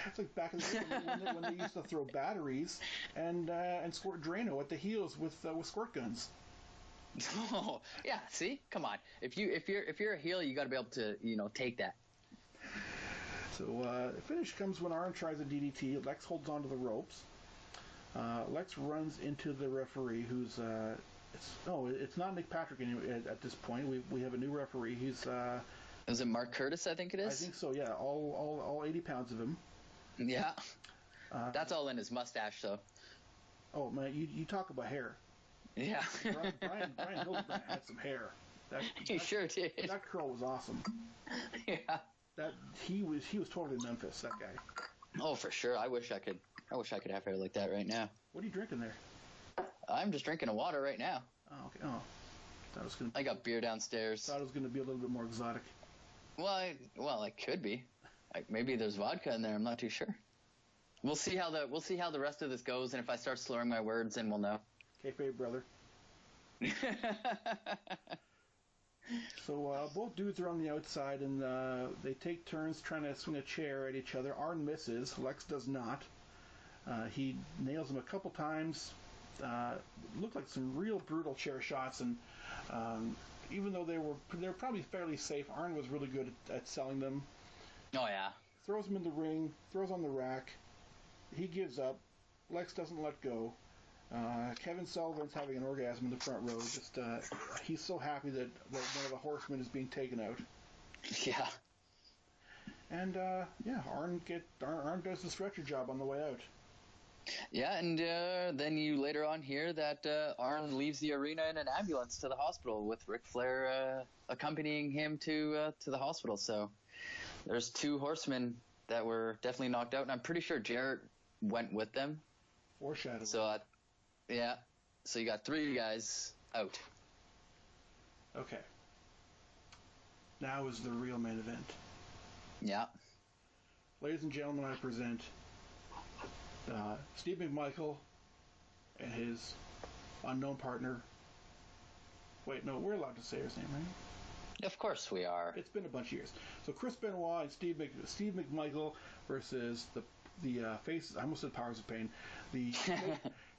It's like back in the day when they used to throw batteries and squirt Drano at the heels with squirt guns. Oh yeah, see, come on. If you're a heel, you got to be able to take that. So the finish comes when Arn tries a DDT. Lex holds onto the ropes. Lex runs into the referee, who's it's not Nick Patrick at this point. We have a new referee. He's is it Mark Curtis? I think it is. I think so. Yeah, all 80 pounds of him. Yeah, that's all in his mustache, though. Oh man, you talk about hair. Yeah, Brian Hildebrand had some hair. He sure did. That curl was awesome. Yeah. That he was totally Memphis, that guy. Oh, for sure. I wish I could have hair like that right now. What are you drinking there? I'm just drinking a water right now. Oh, okay. Oh, I got beer downstairs. Thought it was gonna be a little bit more exotic. Well, it could be. Maybe there's vodka in there. I'm not too sure. We'll see how the rest of this goes, and if I start slurring my words, then we'll know. Kayfabe, brother. So both dudes are on the outside, and they take turns trying to swing a chair at each other. Arn misses. Lex does not. He nails him a couple times. Looked like some real brutal chair shots, and even though they're probably fairly safe, Arn was really good at selling them. Oh yeah. Throws him in the ring. Throws on the rack. He gives up. Lex doesn't let go. Kevin Sullivan's having an orgasm in the front row. He's so happy that one of the horsemen is being taken out. Yeah. And Arn does the stretcher job on the way out. Yeah, and then you later on hear that Arn leaves the arena in an ambulance to the hospital with Ric Flair accompanying him to the hospital. So there's two horsemen that were definitely knocked out, and I'm pretty sure Jarrett went with them. Foreshadowing. So yeah, so you got three guys out. Okay. Now is the real main event. Yeah. Ladies and gentlemen, I present Steve McMichael and his unknown partner. Wait, no, we're allowed to say his name, right? Of course we are. It's been a bunch of years. So Chris Benoit and Steve McMichael versus the faces. I almost said Powers of Pain. The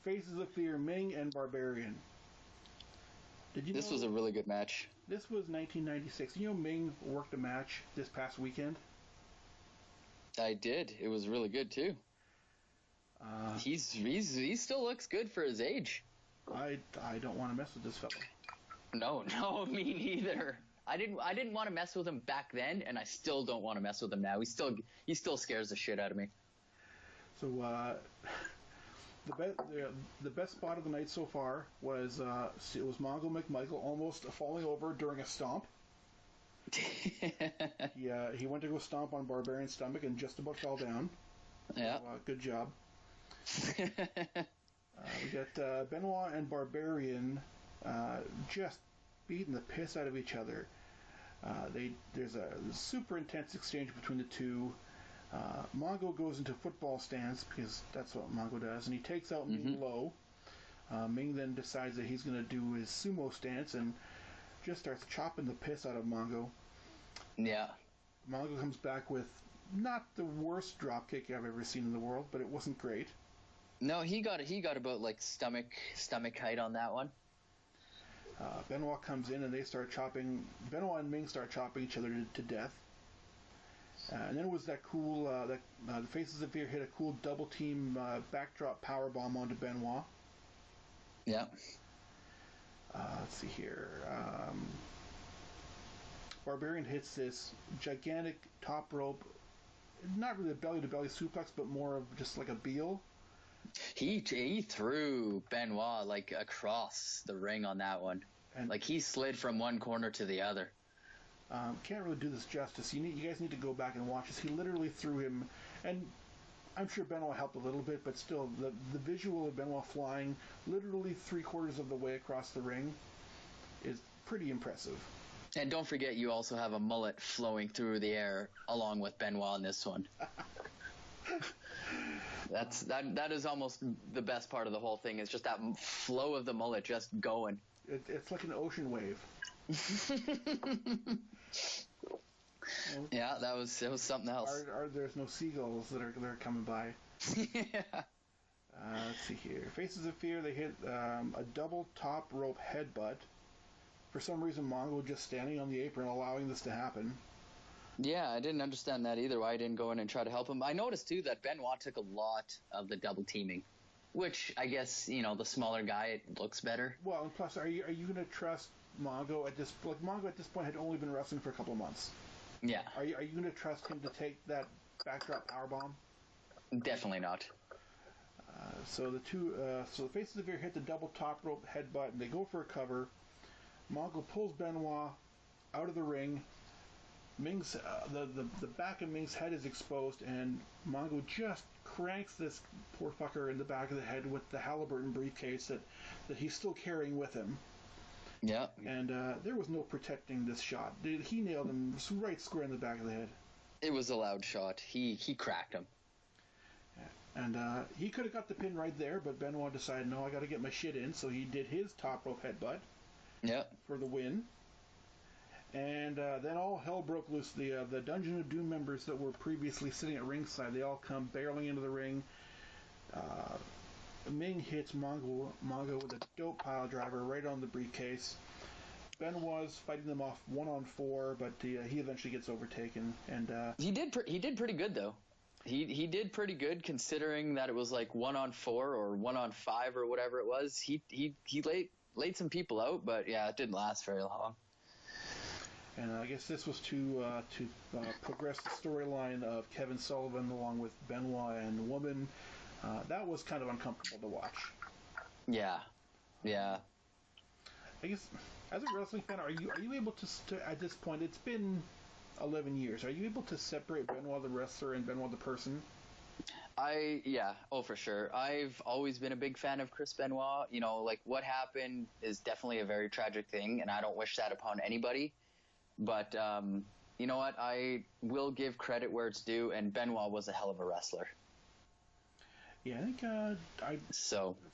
Faces of Fear, Ming and Barbarian. Did you know this was a really good match? This was 1996. You know Ming worked a match this past weekend? I did. It was really good too. He still looks good for his age. I don't want to mess with this fellow. No, me neither. I didn't want to mess with him back then, and I still don't want to mess with him now. He still scares the shit out of me. So the best spot of the night so far was Mongo McMichael almost falling over during a stomp. He went to go stomp on Barbarian's stomach and just about fell down. Yeah. So, good job. We got Benoit and Barbarian just beating the piss out of each other. There's a super intense exchange between the two. Mongo goes into football stance because that's what Mongo does, and he takes out Ming low. Ming then decides that he's going to do his sumo stance and just starts chopping the piss out of Mongo. Yeah. Mongo comes back with not the worst drop kick I've ever seen in the world, but it wasn't great. No, he got about like stomach height on that one. Benoit comes in and they start chopping. Benoit and Ming start chopping each other to death. And then it was that cool. The Faces of Fear hit a cool double team backdrop power bomb onto Benoit. Yeah. Let's see here. Barbarian hits this gigantic top rope not really a belly-to-belly suplex, but more of just like a Beal. He threw Benoit like across the ring on that one. And like he slid from one corner to the other. Can't really do this justice. You guys need to go back and watch this. He literally threw him, and I'm sure Benoit helped a little bit, but still, the visual of Benoit flying literally 3/4 of the way across the ring is pretty impressive. And don't forget, you also have a mullet flowing through the air along with Benoit in this one. That is almost the best part of the whole thing. Is just that flow of the mullet just going. It's like an ocean wave. Yeah, it was something else. There's no seagulls that are coming by. Yeah. Let's see here. Faces of Fear, they hit a double top rope headbutt. For some reason, Mongo just standing on the apron allowing this to happen. Yeah, I didn't understand that either, why I didn't go in and try to help him. I noticed, too, that Benoit took a lot of the double teaming, which I guess, the smaller guy, it looks better. Well, and plus, are you going to trust Mongo at this point? Mongo at this point had only been wrestling for a couple of months. Yeah. Are you going to trust him to take that backdrop powerbomb? Definitely not. So the Faces of Fear hit the double top rope headbutt, and they go for a cover. Mongo pulls Benoit out of the ring. Ming's the back of Ming's head is exposed, and Mongo just cranks this poor fucker in the back of the head with the Halliburton briefcase that he's still carrying with him. Yeah. And there was no protecting this shot. He nailed him right square in the back of the head. It was a loud shot. He cracked him. And he could have got the pin right there, but Benoit decided, no, I got to get my shit in, so he did his top rope headbutt. Yep. For the win. And then all hell broke loose. The Dungeon of Doom members that were previously sitting at ringside, they all come barreling into the ring. Ming hits Mongo with a dope pile driver right on the briefcase. Benoit's fighting them off 1-on-4, but he eventually gets overtaken. And he did pretty good though. He did pretty good considering that it was like 1-on-4 or 1-on-5 or whatever it was. He laid some people out, but yeah, it didn't last very long. And I guess this was to progress the storyline of Kevin Sullivan along with Benoit and the woman. That was kind of uncomfortable to watch. Yeah. I guess as a wrestling fan, are you able to at this point? It's been 11 years. Are you able to separate Benoit the wrestler and Benoit the person? For sure. I've always been a big fan of Chris Benoit. Like what happened is definitely a very tragic thing, and I don't wish that upon anybody. But you know what? I will give credit where it's due, and Benoit was a hell of a wrestler. Yeah, I think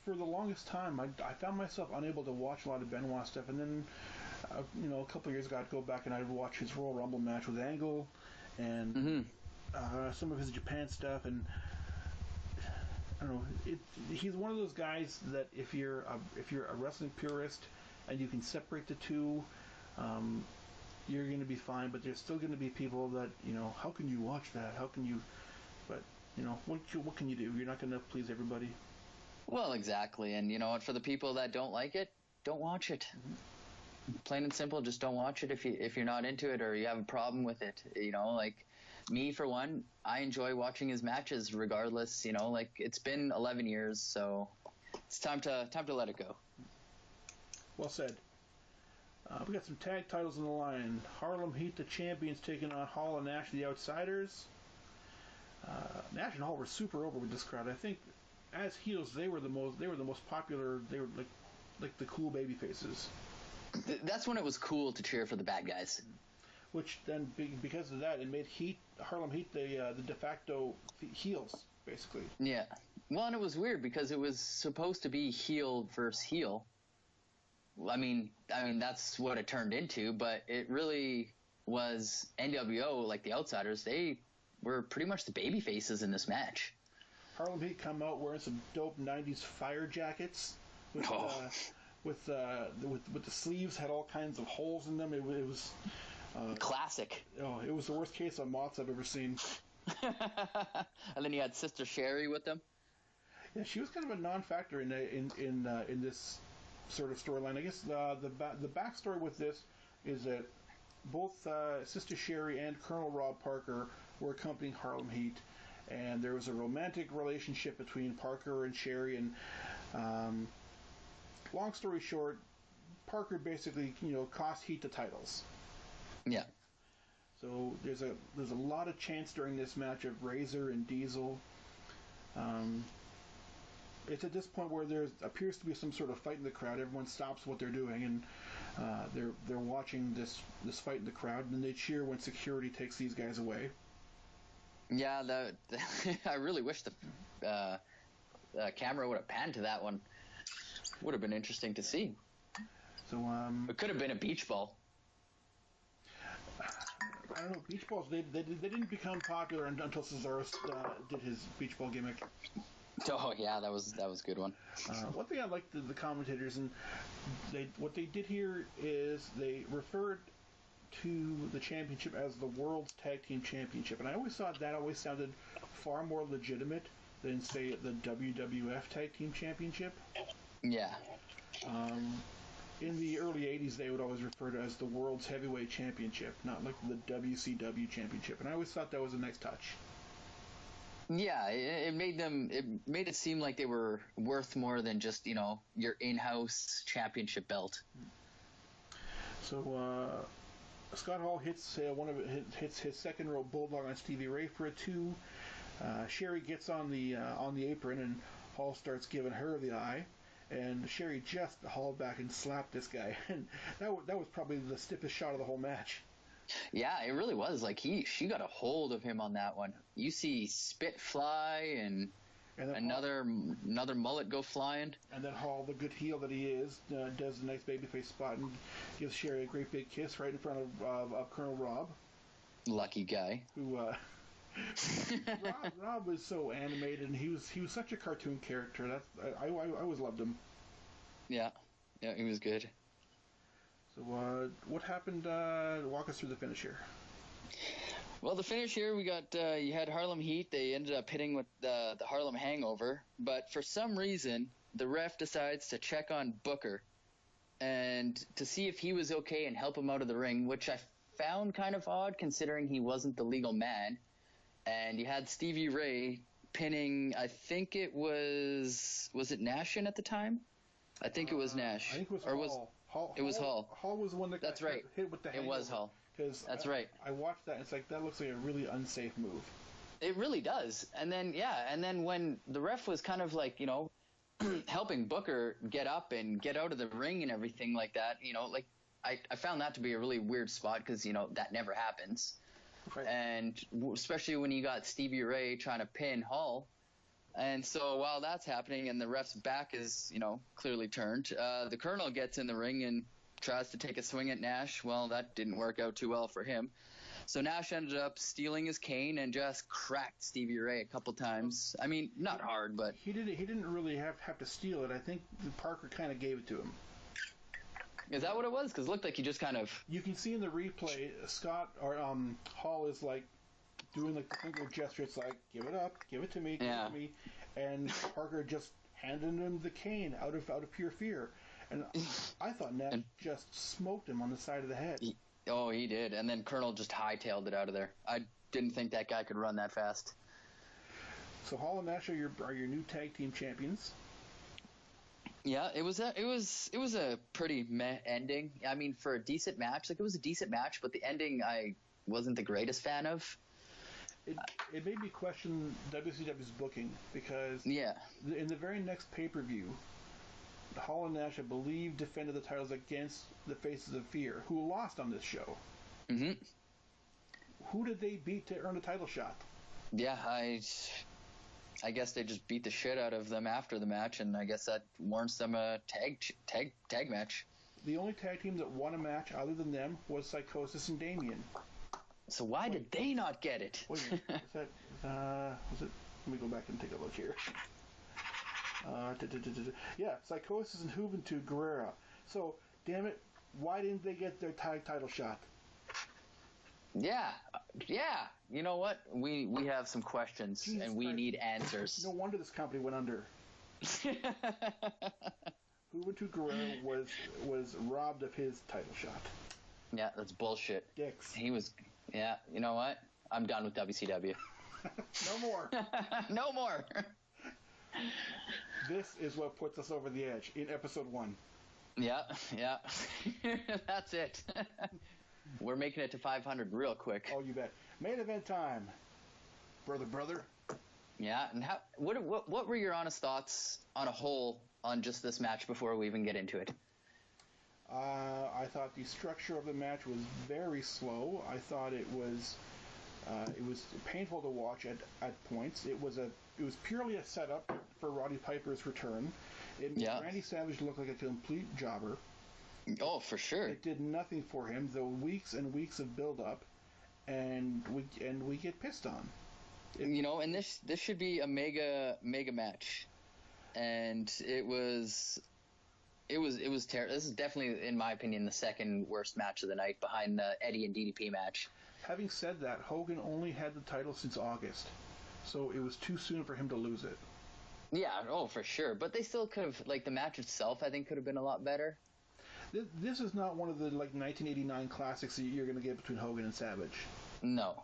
for the longest time, I found myself unable to watch a lot of Benoit stuff, and then a couple of years ago, I'd go back and I'd watch his Royal Rumble match with Angle, and some of his Japan stuff, and I don't know. He's one of those guys that if you're a wrestling purist and you can separate the two, you're going to be fine. But there's still going to be people that how can you watch that? How can you? But what can you do? You're not going to please everybody. Well, exactly. And you know what? For the people that don't like it, don't watch it. Mm-hmm. Plain and simple, just don't watch it if you're not into it or you have a problem with it. Like me for one, I enjoy watching his matches regardless. Like it's been 11 years, so it's time to let it go. Well said. We got some tag titles on the line. Harlem Heat, the champions, taking on Hall and Nash, the outsiders. Nash and Hall were super over with this crowd. I think as heels, they were the most popular. They were like the cool baby faces. That's when it was cool to cheer for the bad guys. Which then, because of that, it made Harlem Heat the de facto heels, basically. Yeah. Well, and it was weird because it was supposed to be heel versus heel. I mean that's what it turned into, but it really was NWO, like the outsiders. They were pretty much the baby faces in this match. Harlem Heat come out wearing some dope 90s fire jackets with the sleeves had all kinds of holes in them. It was classic. Oh, it was the worst case of moths I've ever seen. And then you had Sister Sherry with them. Yeah, she was kind of a non-factor in this sort of storyline. I guess the backstory with this is that both Sister Sherry and Colonel Rob Parker were accompanying Harlem Heat, and there was a romantic relationship between Parker and Sherry. And long story short, Parker basically, cost Heat the titles. Yeah. So there's a lot of chance during this match of Razor and Diesel. It's at this point where there appears to be some sort of fight in the crowd. Everyone stops what they're doing, and they're watching this fight in the crowd, and they cheer when security takes these guys away. Yeah, I really wish the camera would have panned to that one. Would have been interesting to see. So it could have been a beach ball. I don't know. Beach balls, they didn't become popular until Cesaro did his beach ball gimmick. Oh yeah, that was a good one. One thing I liked the commentators, and what they did here is they referred to the championship as the World's Tag Team Championship, and I always thought that always sounded far more legitimate than, say, the WWF Tag Team Championship. Yeah. In the early 80s, they would always refer to it as the World's Heavyweight Championship, not like the WCW Championship, and I always thought that was a nice touch. Yeah, it made it seem like they were worth more than just, your in-house championship belt. So Scott Hall hits his second row bulldog on Stevie Ray for a 2. Sherry gets on the apron, and Hall starts giving her the eye, and Sherry just hauled back and slapped this guy, and that was probably the stiffest shot of the whole match. Yeah, it really was. Like she got a hold of him on that one. You see spit fly and another mullet go flying. And then Hall, the good heel that he is, does a nice babyface spot and gives Sherry a great big kiss right in front of Colonel Rob. Lucky guy. Who Rob was so animated, and he was such a cartoon character. I always loved him. Yeah, he was good. So what happened? Walk us through the finish here. Well, the finish here, we got you had Harlem Heat. They ended up hitting with the Harlem Hangover, but for some reason, the ref decides to check on Booker and to see if he was okay and help him out of the ring, which I found kind of odd considering he wasn't the legal man. And you had Stevie Ray pinning, I think it was it Nashin at the time? I think it was Nash. I think it was Hall. It was Hall. Hall was the one that got hit with the hangover. It was Hall. That's right. I watched that, and it's like, that looks like a really unsafe move. It really does. And then when the ref was kind of like, helping Booker get up and get out of the ring and everything like that, I found that to be a really weird spot because, that never happens. Right. And especially when you got Stevie Ray trying to pin Hall. And so while that's happening and the ref's back is, clearly turned, the Colonel gets in the ring and tries to take a swing at Nash. Well, that didn't work out too well for him. So Nash ended up stealing his cane and just cracked Stevie Ray a couple times. I mean, not hard, but he didn't really have to steal it. I think Parker kind of gave it to him. Is that what it was? Because it looked like he just kind of... You can see in the replay, Hall is like doing like the finger gesture. It's like, give it up, give it to me, give it to me. And Parker just handed him the cane out of pure fear. And I thought Nash just smoked him on the side of the head. He did. And then Colonel just hightailed it out of there. I didn't think that guy could run that fast. So Hall and Nash are your new tag team champions. Yeah, it was a pretty meh ending. I mean, for a decent match, it was a decent match, but the ending I wasn't the greatest fan of. It made me question WCW's booking because in the very next pay-per-view, Hall and Nash, I believe, defended the titles against the Faces of Fear, who lost on this show. Mm-hmm. Who did they beat to earn a title shot? Yeah, I guess they just beat the shit out of them after the match, and I guess that warrants them a tag match. The only tag team that won a match other than them was Psychosis and Damien. So why did they not get it? Wait a minute. Was it? Let me go back and take a look here. Yeah, Psychosis and Juventud Guerrera. So, damn it, why didn't they get their tag title shot? Yeah. You know what? We have some questions, Jesus and we Christ. Need answers. No wonder this company went under. Juventud Guerrera was robbed of his title shot. Yeah, that's bullshit. Dicks. He was, yeah, you know what? I'm done with WCW. No more. No more. This is what puts us over the edge in episode 1. Yeah. That's it. We're making it to 500 real quick. Oh, you bet. Main event time. Brother. Yeah, and what were your honest thoughts on a whole on just this match before we even get into it? I thought the structure of the match was very slow. I thought it was painful to watch at points. It was purely a setup for Roddy Piper's return. It made Randy Savage look like a complete jobber. Oh, for sure. It did nothing for him. The weeks and weeks of build-up, and we get pissed on. And this should be a mega match, and it was terrible. This is definitely, in my opinion, the second worst match of the night, behind the Eddie and DDP match. Having said that, Hogan only had the title since August, so it was too soon for him to lose it. Yeah, oh, for sure. But they still could have, the match itself, I think, could have been a lot better. This is not one of the 1989 classics that you're going to get between Hogan and Savage. No.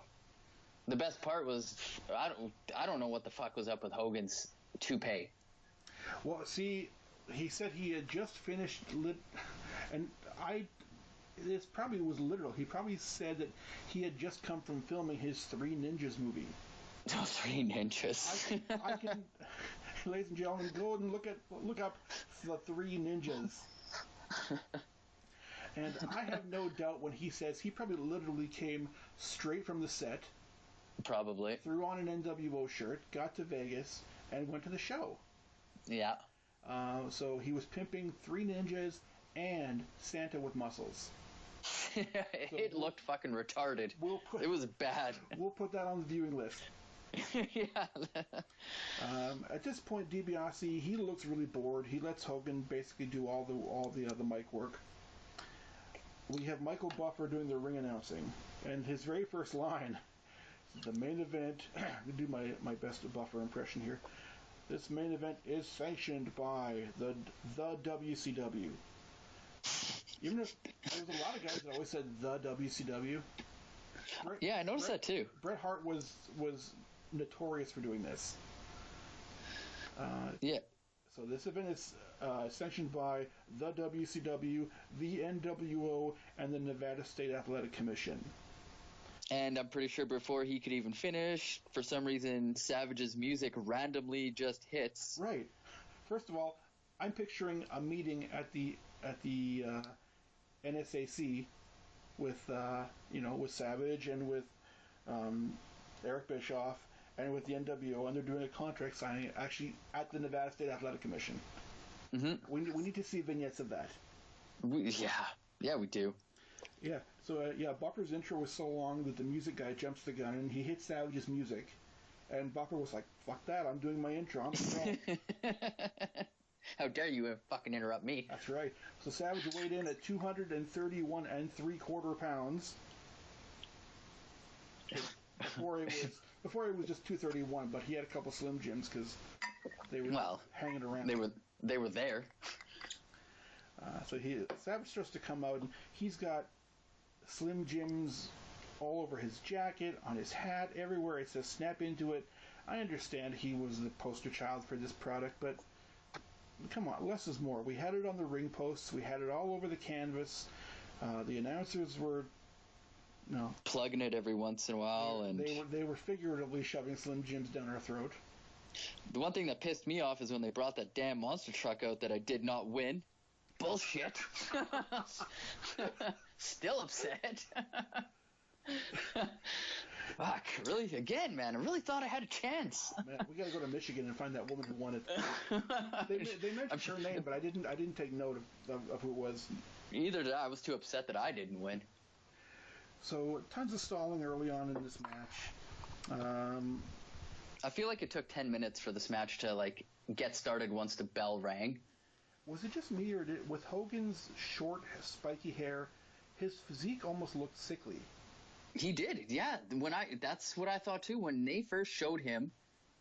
The best part was, I don't know what the fuck was up with Hogan's toupee. Well, see, he said he had just finished this probably was literal. He probably said that he had just come from filming his Three Ninjas movie. Oh, Three Ninjas. I can, ladies and gentlemen, go and look up the Three Ninjas. And I have no doubt when he says he probably literally came straight from the set. Probably. Threw on an NWO shirt, got to Vegas, and went to the show. Yeah. So he was pimping Three Ninjas and Santa with muscles. It looked fucking retarded. It was bad. We'll put that on the viewing list. Yeah. At this point, DiBiase, he looks really bored. He lets Hogan basically do all the mic work. We have Michael Buffer doing the ring announcing, and his very first line, the main event. I'm gonna do my best Buffer impression here. This main event is sanctioned by the WCW. Even if there's a lot of guys that always said the WCW. Yeah, I noticed that too. Bret Hart was notorious for doing this. Yeah. So this event is sanctioned by the WCW, the NWO, and the Nevada State Athletic Commission. And I'm pretty sure before he could even finish, for some reason, Savage's music randomly just hits. Right. First of all, I'm picturing a meeting at the NSAC with Savage and with Eric Bischoff and with the NWO, and they're doing a contract signing actually at the Nevada State Athletic Commission. Mm-hmm. We need to see vignettes of that. Yeah, we do. Yeah. So Buffer's intro was so long that the music guy jumps the gun and he hits Savage's music, and Buffer was like, "Fuck that! I'm doing my intro. I'm strong." How dare you fucking interrupt me? That's right. So Savage weighed in at 231 3/4 pounds. Before he was just 231, but he had a couple Slim Jims because they were hanging around. They were there. So Savage starts to come out, and he's got Slim Jims all over his jacket, on his hat, everywhere. It says "Snap Into It." I understand he was the poster child for this product, but come on, less is more. We had it on the ring posts. We had it all over the canvas. The announcers were, plugging it every once in a while, and they were figuratively shoving Slim Jims down our throat. The one thing that pissed me off is when they brought that damn monster truck out that I did not win. Bullshit. Still upset. Fuck, really? Again, man, I really thought I had a chance. Man, we gotta go to Michigan and find that woman who won it. They mentioned her name, but I didn't take note of who it was. Either did I. I was too upset that I didn't win. So, tons of stalling early on in this match. I feel like it took 10 minutes for this match to, get started once the bell rang. Was it just me, or with Hogan's short, spiky hair, his physique almost looked sickly? He did, yeah. That's what I thought too. When they first showed him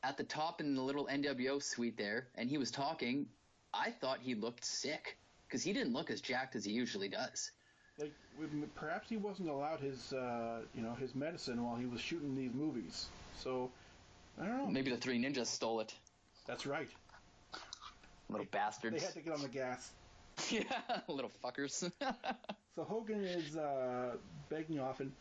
at the top in the little NWO suite there, and he was talking, I thought he looked sick because he didn't look as jacked as he usually does. Like, perhaps he wasn't allowed his, his medicine while he was shooting these movies. So, I don't know. Maybe the Three Ninjas stole it. That's right. Little bastards. They had to get on the gas. Yeah, little fuckers. So Hogan is begging off, and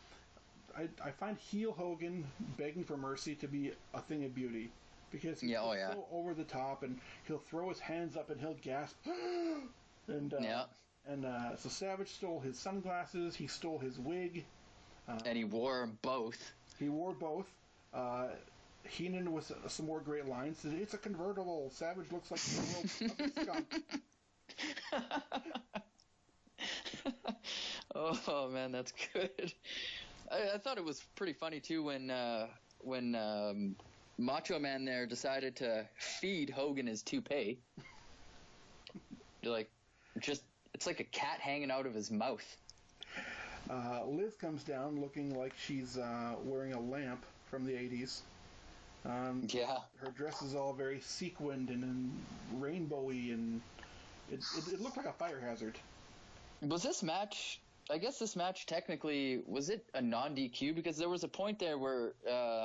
I find heel Hogan begging for mercy to be a thing of beauty. Because he's so over the top, and he'll throw his hands up and he'll gasp. And so Savage stole his sunglasses, he stole his wig. And he wore both. Heenan with some more great lines. It's a convertible. Savage looks like a real skunk. Oh man, that's good. I thought it was pretty funny too when Macho Man there decided to feed Hogan his toupee. It's like a cat hanging out of his mouth. Liz comes down looking like she's wearing a lamp from the 80s. Her dress is all very sequined and rainbowy, and it looked like a fire hazard. Was this match... I guess this match technically, was it a non-DQ? Because there was a point there where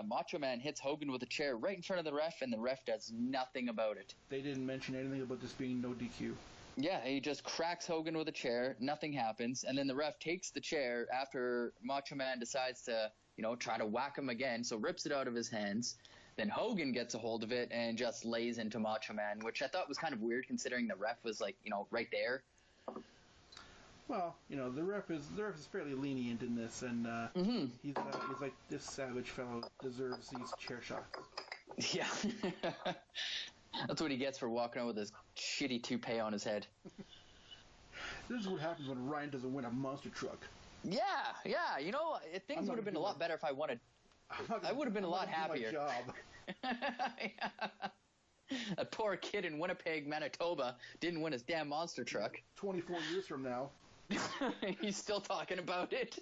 Macho Man hits Hogan with a chair right in front of the ref, and the ref does nothing about it. They didn't mention anything about this being no DQ. Yeah, he just cracks Hogan with a chair, nothing happens, and then the ref takes the chair after Macho Man decides to, try to whack him again, so rips it out of his hands. Then Hogan gets a hold of it and just lays into Macho Man, which I thought was kind of weird considering the ref was right there. Well, the ref is fairly lenient in this, and he's like, this Savage fellow deserves these chair shots. Yeah. That's what he gets for walking out with his shitty toupee on his head. This is what happens when Ryan doesn't win a monster truck. Yeah. Things would have been a lot better if I wanted. I would have been a lot happier. My job. A poor kid in Winnipeg, Manitoba, didn't win his damn monster truck. 24 years from now. He's still talking about it.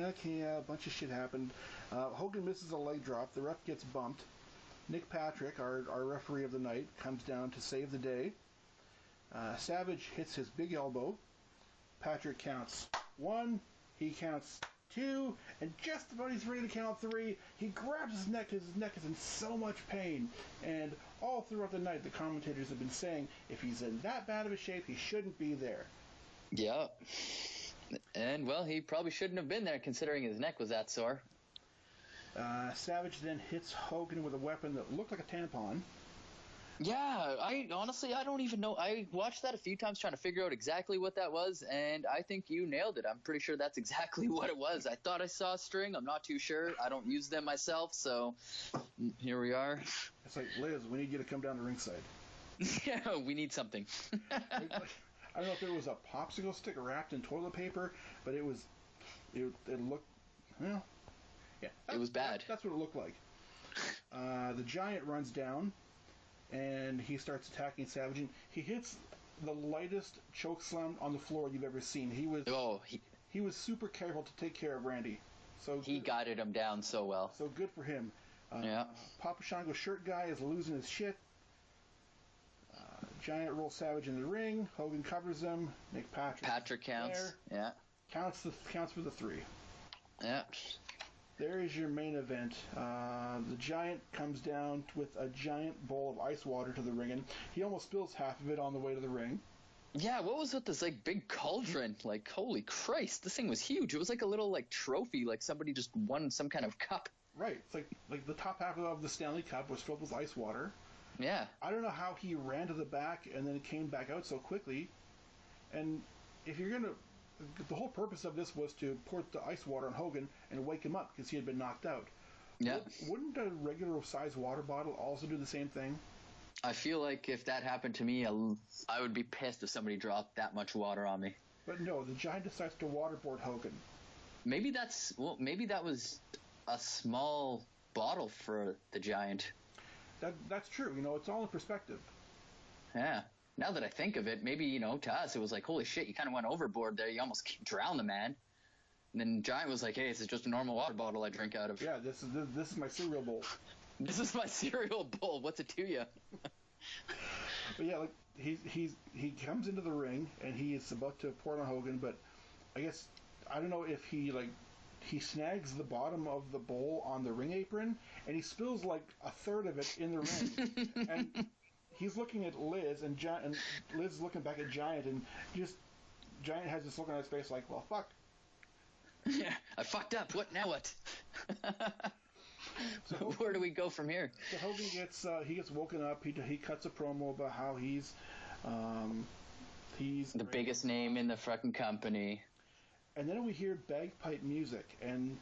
Okay, a bunch of shit happened. Hogan misses a leg drop. The ref gets bumped. Nick Patrick, our referee of the night, comes down to save the day. Savage hits his big elbow. Patrick counts 1. He counts 2. And just about he's ready to count 3, he grabs his neck because his neck is in so much pain. And all throughout the night, the commentators have been saying, if he's in that bad of a shape, he shouldn't be there. Yeah. And, well, he probably shouldn't have been there considering his neck was that sore. Savage then hits Hogan with a weapon that looked like a tampon. Yeah, I don't even know. I watched that a few times trying to figure out exactly what that was, and I think you nailed it. I'm pretty sure that's exactly what it was. I thought I saw a string. I'm not too sure. I don't use them myself, so here we are. It's like, Liz, we need you to come down to ringside. Yeah, we need something. I don't know if it was a popsicle stick wrapped in toilet paper, but it looked, well, yeah. It was bad. That's what it looked like. The Giant runs down, and he starts attacking Savage, and he hits the lightest choke slam on the floor you've ever seen. He was super careful to take care of Randy. So he guided him down so well. So good for him. Yeah. Papa Shango shirt guy is losing his shit. Giant rolls Savage in the ring. Hogan covers him. Nick Patrick counts. There. Yeah. Counts for the 3. Yeah. There is your main event. The Giant comes down with a giant bowl of ice water to the ring, and he almost spills half of it on the way to the ring. Yeah, what was with this big cauldron? Holy Christ, this thing was huge. It was like a little trophy, like somebody just won some kind of cup. Right. It's like the top half of the Stanley Cup was filled with ice water. Yeah. I don't know how he ran to the back and then came back out so quickly. And if you're gonna, the whole purpose of this was to pour the ice water on Hogan and wake him up because he had been knocked out. Yeah. Wouldn't a regular size water bottle also do the same thing? I feel like if that happened to me, I would be pissed if somebody dropped that much water on me. But no, the Giant decides to waterboard Hogan. Maybe that was a small bottle for the Giant. That's true. It's all in perspective. Yeah. Now that I think of it, maybe, to us, it was like, holy shit, you kind of went overboard there. You almost drowned the man. And then Giant was like, hey, this is just a normal water bottle I drink out of. Yeah, this is my cereal bowl. This is my cereal bowl. What's it to you? But yeah, like he comes into the ring and he is about to pour on Hogan, but I guess I don't know if he snags the bottom of the bowl on the ring apron and he spills like a third of it in the ring. And he's looking at Liz and Liz is looking back at Giant, and Giant has this look on his face like, well, fuck. Yeah, I fucked up. What now? What? So where do we go from here? So Hogan gets woken up. He cuts a promo about how he's the biggest name in the fucking company. And then we hear bagpipe music, and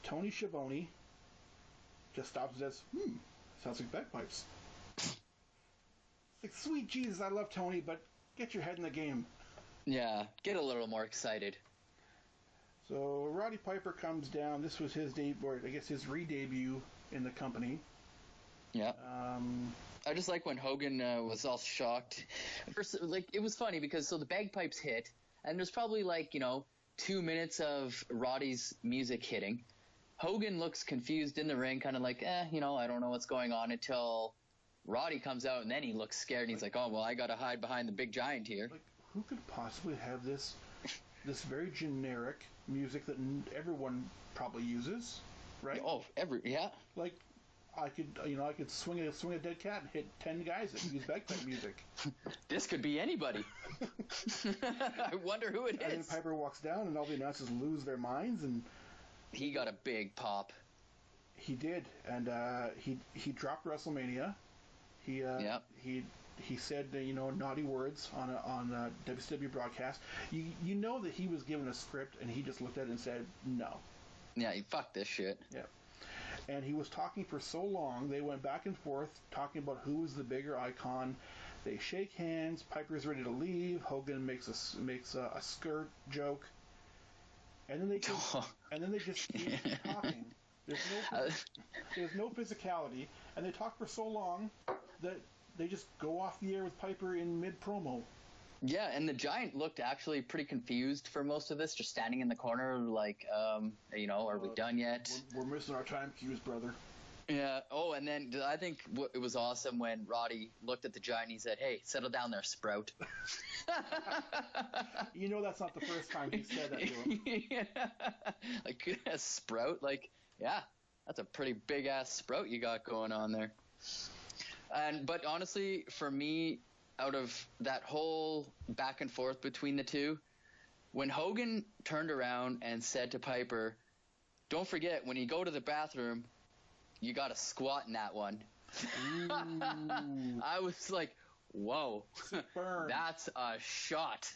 Tony Schiavone just stops and says, sounds like bagpipes. Like, sweet Jesus, I love Tony, but get your head in the game. Yeah, get a little more excited. So Roddy Piper comes down. This was his debut, I guess his re-debut in the company. Yeah. I just like when Hogan was all shocked. First, like, it was funny because the bagpipes hit, and there's probably 2 minutes of Roddy's music hitting. Hogan looks confused in the ring, kind of like, I don't know what's going on, until Roddy comes out, and then he looks scared, and he's like, oh, well, I got to hide behind the big giant here. Like, who could possibly have this very generic music that everyone probably uses, right? Oh, yeah. Like, I could swing a dead cat and hit 10 guys that use bagpipe music. This could be anybody. I wonder who it is. And then Piper walks down, and all the announcers lose their minds, and he got a big pop. He did, and he dropped WrestleMania. He said naughty words on a WCW broadcast. You know that he was given a script, and he just looked at it and said no. Yeah, fuck this shit. Yeah. And he was talking for so long, they went back and forth talking about who was the bigger icon. They shake hands. Piper's ready to leave. Hogan makes a skirt joke, and then they just keep talking. There's no physicality, and they talk for so long that they just go off the air with Piper in mid promo. Yeah, and the Giant looked actually pretty confused for most of this, just standing in the corner like, are we done yet? We're missing our time cues, brother. Yeah. Oh, and then I think it was awesome when Roddy looked at the Giant and he said, hey, settle down there, Sprout. That's not the first time he said that to him. Yeah. Like, a Sprout? Like, yeah, that's a pretty big-ass Sprout you got going on there. But honestly, for me, out of that whole back and forth between the two, when Hogan turned around and said to Piper, don't forget, when you go to the bathroom, you got to squat in that one. I was like, whoa, that's a shot.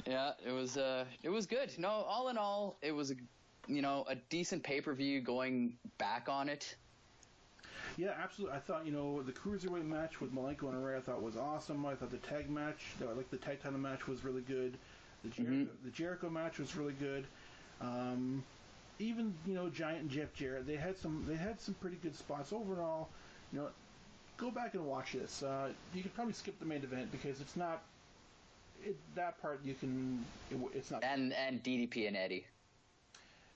Yeah, it was good. No, all in all, it was a decent pay-per-view going back on it. Yeah, absolutely. I thought, the Cruiserweight match with Malenko and Rey I thought was awesome. I thought the tag match, the tag title match was really good. The Jericho match was really good. Even, Giant and Jeff Jarrett, they had some pretty good spots. Overall, go back and watch this. You could probably skip the main event because it's not that part it's not. And DDP and Eddie.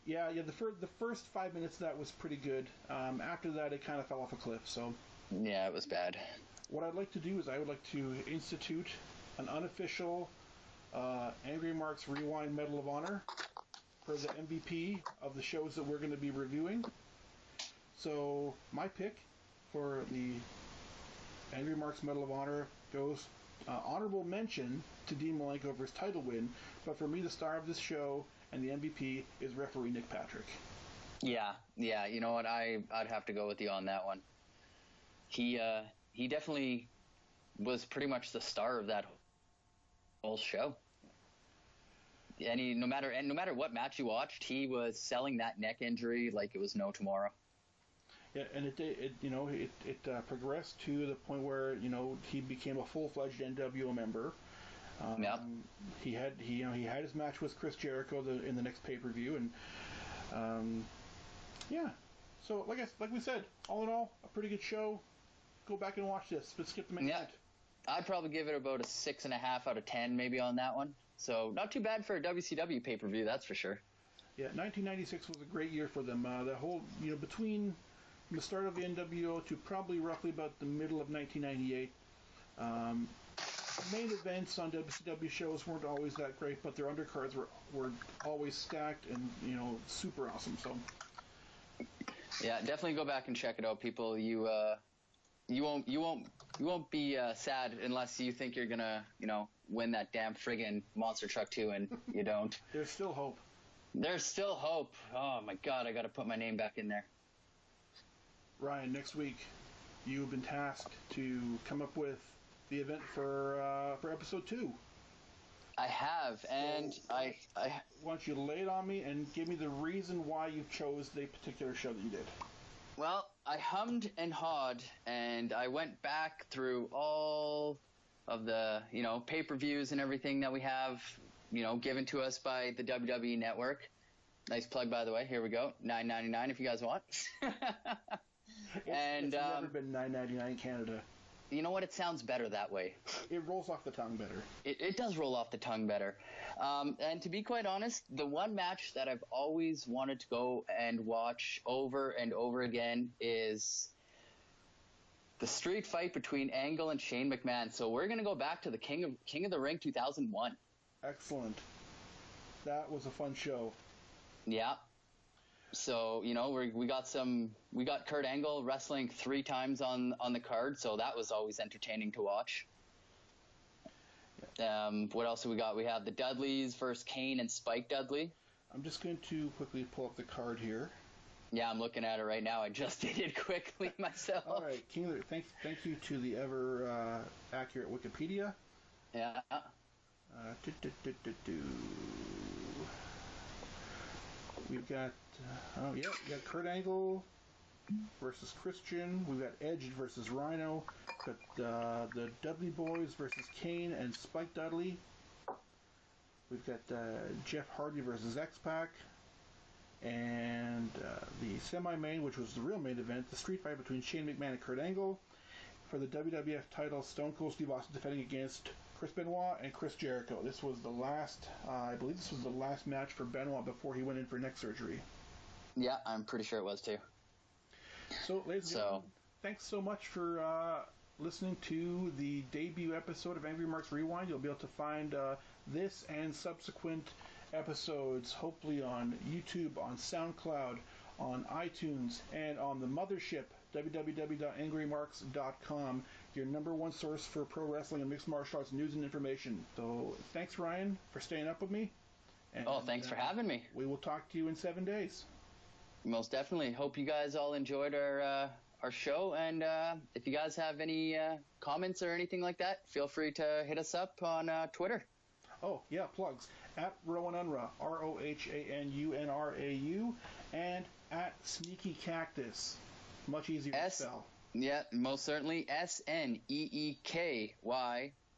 Yeah. The first 5 minutes of that was pretty good. After that, it kind of fell off a cliff. So yeah, it was bad. What I'd like to do is I would like to institute an unofficial Angry Marks Rewind Medal of Honor for the MVP of the shows that we're going to be reviewing. So my pick for the Angry Marks Medal of Honor goes honorable mention to Dean Malenko for his title win, but for me the star of this show and the MVP is referee Nick Patrick. Yeah, you know what, I'd have to go with you on that one. He definitely was pretty much the star of that whole show. And no matter what match you watched, he was selling that neck injury like it was no tomorrow. Yeah, and it progressed to the point where he became a full-fledged NWO member. He had his match with Chris Jericho in the next pay-per-view, and So like we said, all in all, a pretty good show. Go back and watch this, but skip the main event. I'd probably give it about a 6.5 out of 10 maybe on that one. So not too bad for a WCW pay-per-view, that's for sure. Yeah, 1996 was a great year for them. The whole, between, from the start of the NWO to probably roughly about the middle of 1998. Main events on WCW shows weren't always that great, but their undercards were always stacked and super awesome. So yeah, definitely go back and check it out, people. You won't be sad unless you think you're gonna win that damn friggin' monster truck too, and you don't. There's still hope. There's still hope. Oh my God, I got to put my name back in there. Ryan, next week you've been tasked to come up with the event for episode 2. I have, and so, I want you to lay it on me and give me the reason why you chose the particular show that you did. Well, I hummed and hawed, and I went back through all of the pay-per-views and everything that we have given to us by the WWE Network. Nice plug, by the way. Here we go, $9.99 if you guys want. It's never been $9.99 in Canada. You know what? It sounds better that way. It rolls off the tongue better. It does roll off the tongue better. And to be quite honest, the one match that I've always wanted to go and watch over and over again is the street fight between Angle and Shane McMahon. So we're going to go back to the King of the Ring 2001. Excellent. That was a fun show. Yeah. So, we got Kurt Angle wrestling 3 times on the card, so that was always entertaining to watch. What else do we got? We have the Dudleys versus Kane and Spike Dudley. I'm just going to quickly pull up the card here. Yeah, I'm looking at it right now. I just did it quickly myself. All right, King. Thank you to the ever accurate Wikipedia. Yeah. We've got we got Kurt Angle versus Christian. We've got Edge versus Rhino. We've got the Dudley Boys versus Kane and Spike Dudley. We've got Jeff Hardy versus X-Pac. And the semi-main, which was the real main event, the street fight between Shane McMahon and Kurt Angle. For the WWF title, Stone Cold Steve Austin defending against Chris Benoit and Chris Jericho. This was the last, I believe this was the last match for Benoit before he went in for neck surgery. Yeah, I'm pretty sure it was too. So, ladies and gentlemen, thanks so much for listening to the debut episode of Angry Marks Rewind. You'll be able to find this and subsequent episodes hopefully on YouTube, on SoundCloud, on iTunes, and on the mothership, www.angrymarks.com, your number one source for pro wrestling and mixed martial arts news and information. So thanks, Ryan, for staying up with me. And, thanks for having me. We will talk to you in 7 days. Most definitely. Hope you guys all enjoyed our show, and if you guys have any comments or anything like that, feel free to hit us up on Twitter. Oh, yeah, plugs. At Rohanunra, ROHANUNRAU, and at Sneaky Cactus. Much easier to spell. Yeah, most certainly. SNEEKY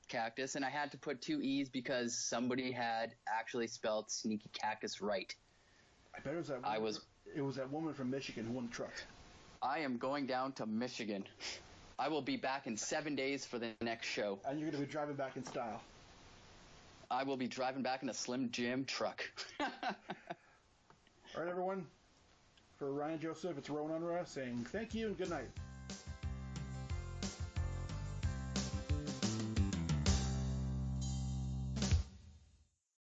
Cactus, and I had to put 2 E's because somebody had actually spelled Sneaky Cactus right. I bet it was that woman. It was that woman from Michigan who won the truck. I am going down to Michigan. I will be back in 7 days for the next show. And you're going to be driving back in style. I will be driving back in a Slim Jim truck. All right, everyone. For Ryan Joseph, it's Rowan Unruh saying thank you and good night.